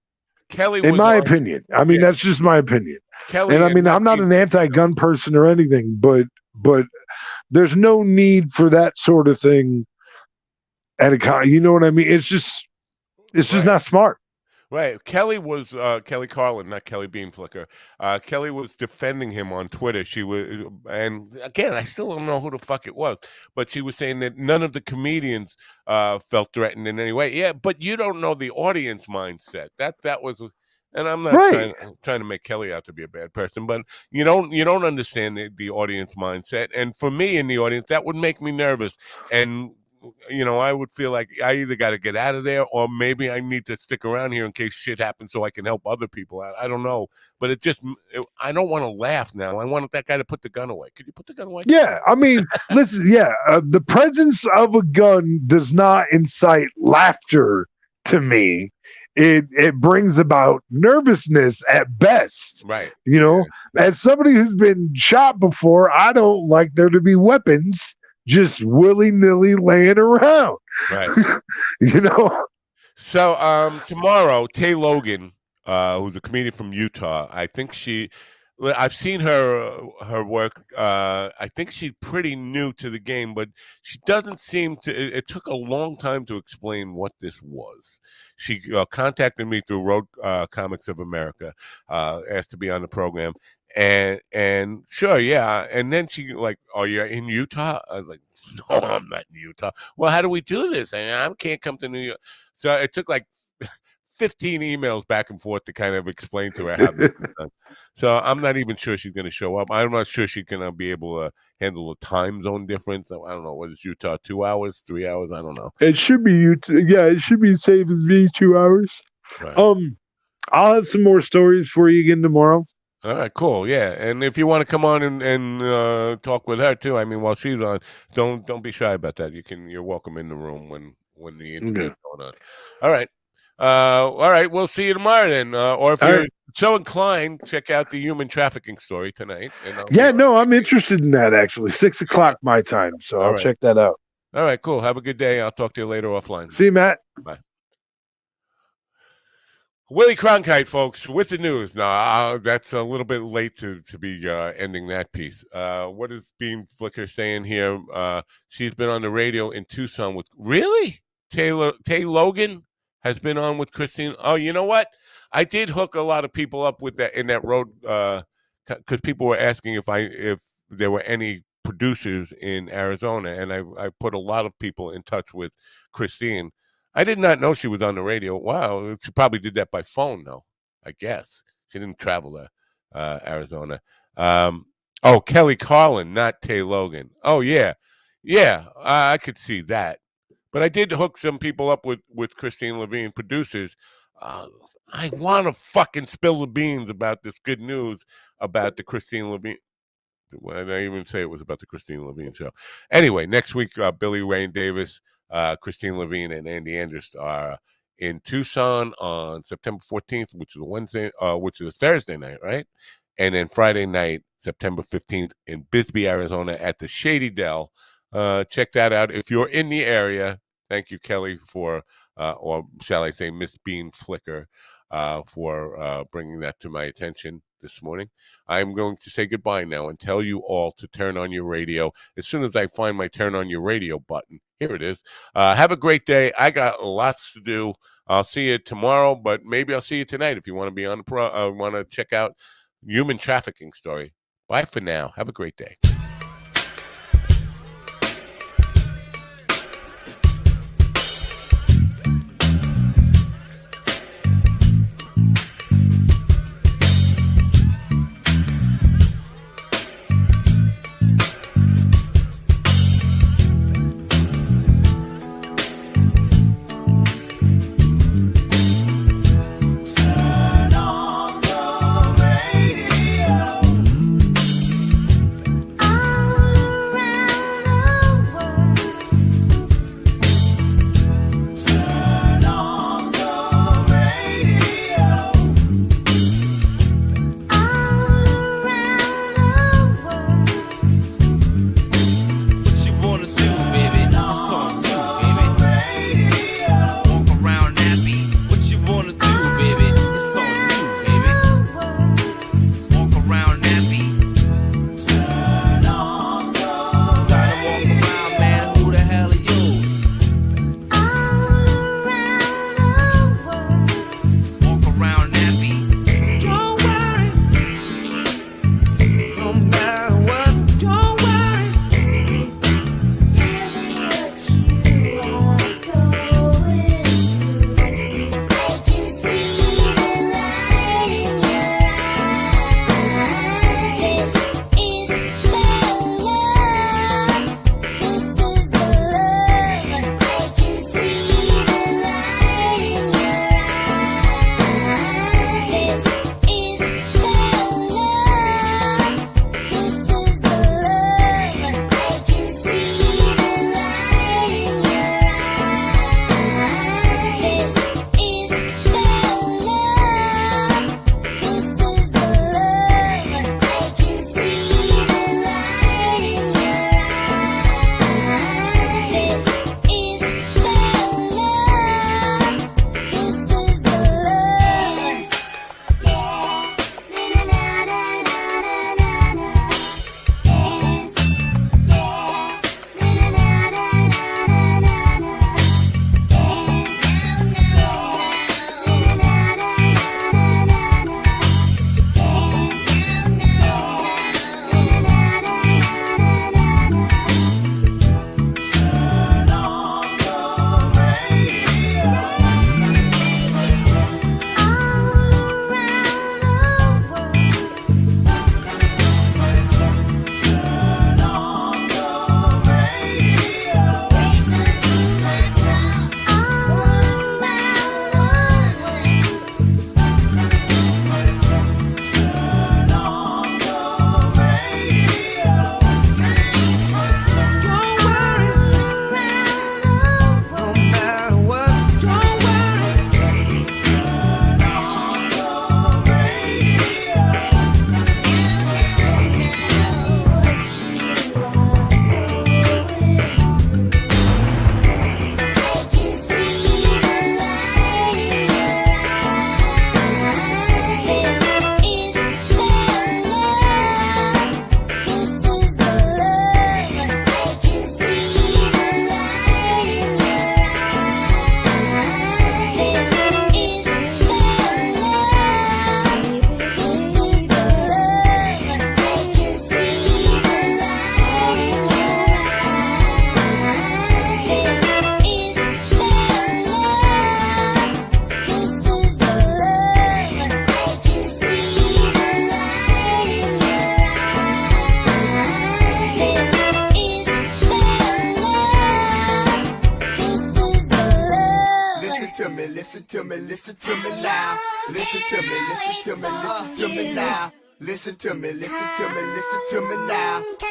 Kelly, in my opinion. I mean, that's just my opinion. Kelly, and I mean, I'm not an anti-gun person or anything, but there's no need for that sort of thing at a you know what I mean? It's just not smart. Right. Kelly was Kelly Carlin, not Kelly Beanflicker. Kelly was defending him on Twitter. She was, and again, I still don't know who the fuck it was, but she was saying that none of the comedians felt threatened in any way. Yeah, but you don't know the audience mindset. That was, and I'm not trying to make Kelly out to be a bad person, but you don't understand the audience mindset. And for me in the audience, that would make me nervous. And I would feel like I either got to get out of there or maybe I need to stick around here in case shit happens so I can help other people out. I don't know. But I don't want to laugh now. I want that guy to put the gun away. Could you put the gun away? Yeah. I mean, listen, the presence of a gun does not incite laughter to me. It brings about nervousness at best. Right. As somebody who's been shot before, I don't like there to be weapons just willy-nilly laying around. Right. So tomorrow, Tay Logan, who's a comedian from Utah, I think I've seen her work. I think she's pretty new to the game, but she doesn't seem to. It took a long time to explain what this was. She contacted me through Road Comics of America, asked to be on the program, and sure, yeah. And then she like, "Oh, you're in Utah?" I was like, "No, I'm not in Utah." Well, how do we do this? I can't come to New York. So it took like 15 emails back and forth to kind of explain to her how this is done. So I'm not even sure she's going to show up. I'm not sure she's going to be able to handle the time zone difference. I don't know. What is Utah? 2 hours, 3 hours? I don't know. It should be Utah. Yeah, it should be same as me, 2 hours. Right. I'll have some more stories for you again tomorrow. All right, cool. Yeah, and if you want to come on and talk with her too, I mean, while she's on, don't be shy about that. You're welcome in the room when the interview is going on. All right, all right. We'll see you tomorrow then. Or if you're so inclined, check out the human trafficking story tonight. I'm interested in that actually. 6 o'clock my time, so I'll check that out. All right, cool. Have a good day. I'll talk to you later offline. See you, Matt. Bye. Willie Cronkite, folks, with the news. Now, that's a little bit late to be ending that piece. What is Bean Flicker saying here? She's been on the radio in Tucson with... Really? Tay Logan has been on with Christine. Oh, you know what? I did hook a lot of people up with that in that road because people were asking if there were any producers in Arizona, and I put a lot of people in touch with Christine. I did not know she was on the radio. Wow, she probably did that by phone, though. I guess she didn't travel to Arizona. Kelly Carlin, not Tay Logan. Oh yeah, I could see that. But I did hook some people up with Christine Levine, producers. I want to fucking spill the beans about this good news about the Christine Levine. Why did I even say it was about the Christine Levine show? Anyway, next week, Billy Wayne Davis, Christine Levine, and Andy Andrus are in Tucson on September 14th, which is which is a Thursday night, right? And then Friday night, September 15th, in Bisbee, Arizona, at the Shady Dell. Check that out if you're in the area. Thank you, Kelly, for, or shall I say, Miss Bean Flicker, for bringing that to my attention this morning. I'm going to say goodbye now and tell you all to turn on your radio. As soon as I find my turn on your radio button, here it is. Have a great day. I got lots to do. I'll see you tomorrow, but maybe I'll see you tonight if you want to be on the want to check out human trafficking story. Bye for now. Have a great day. to me, listen to me, listen to me now. Listen to me, listen to me, listen to me now. Listen to me, listen to me, listen to me now.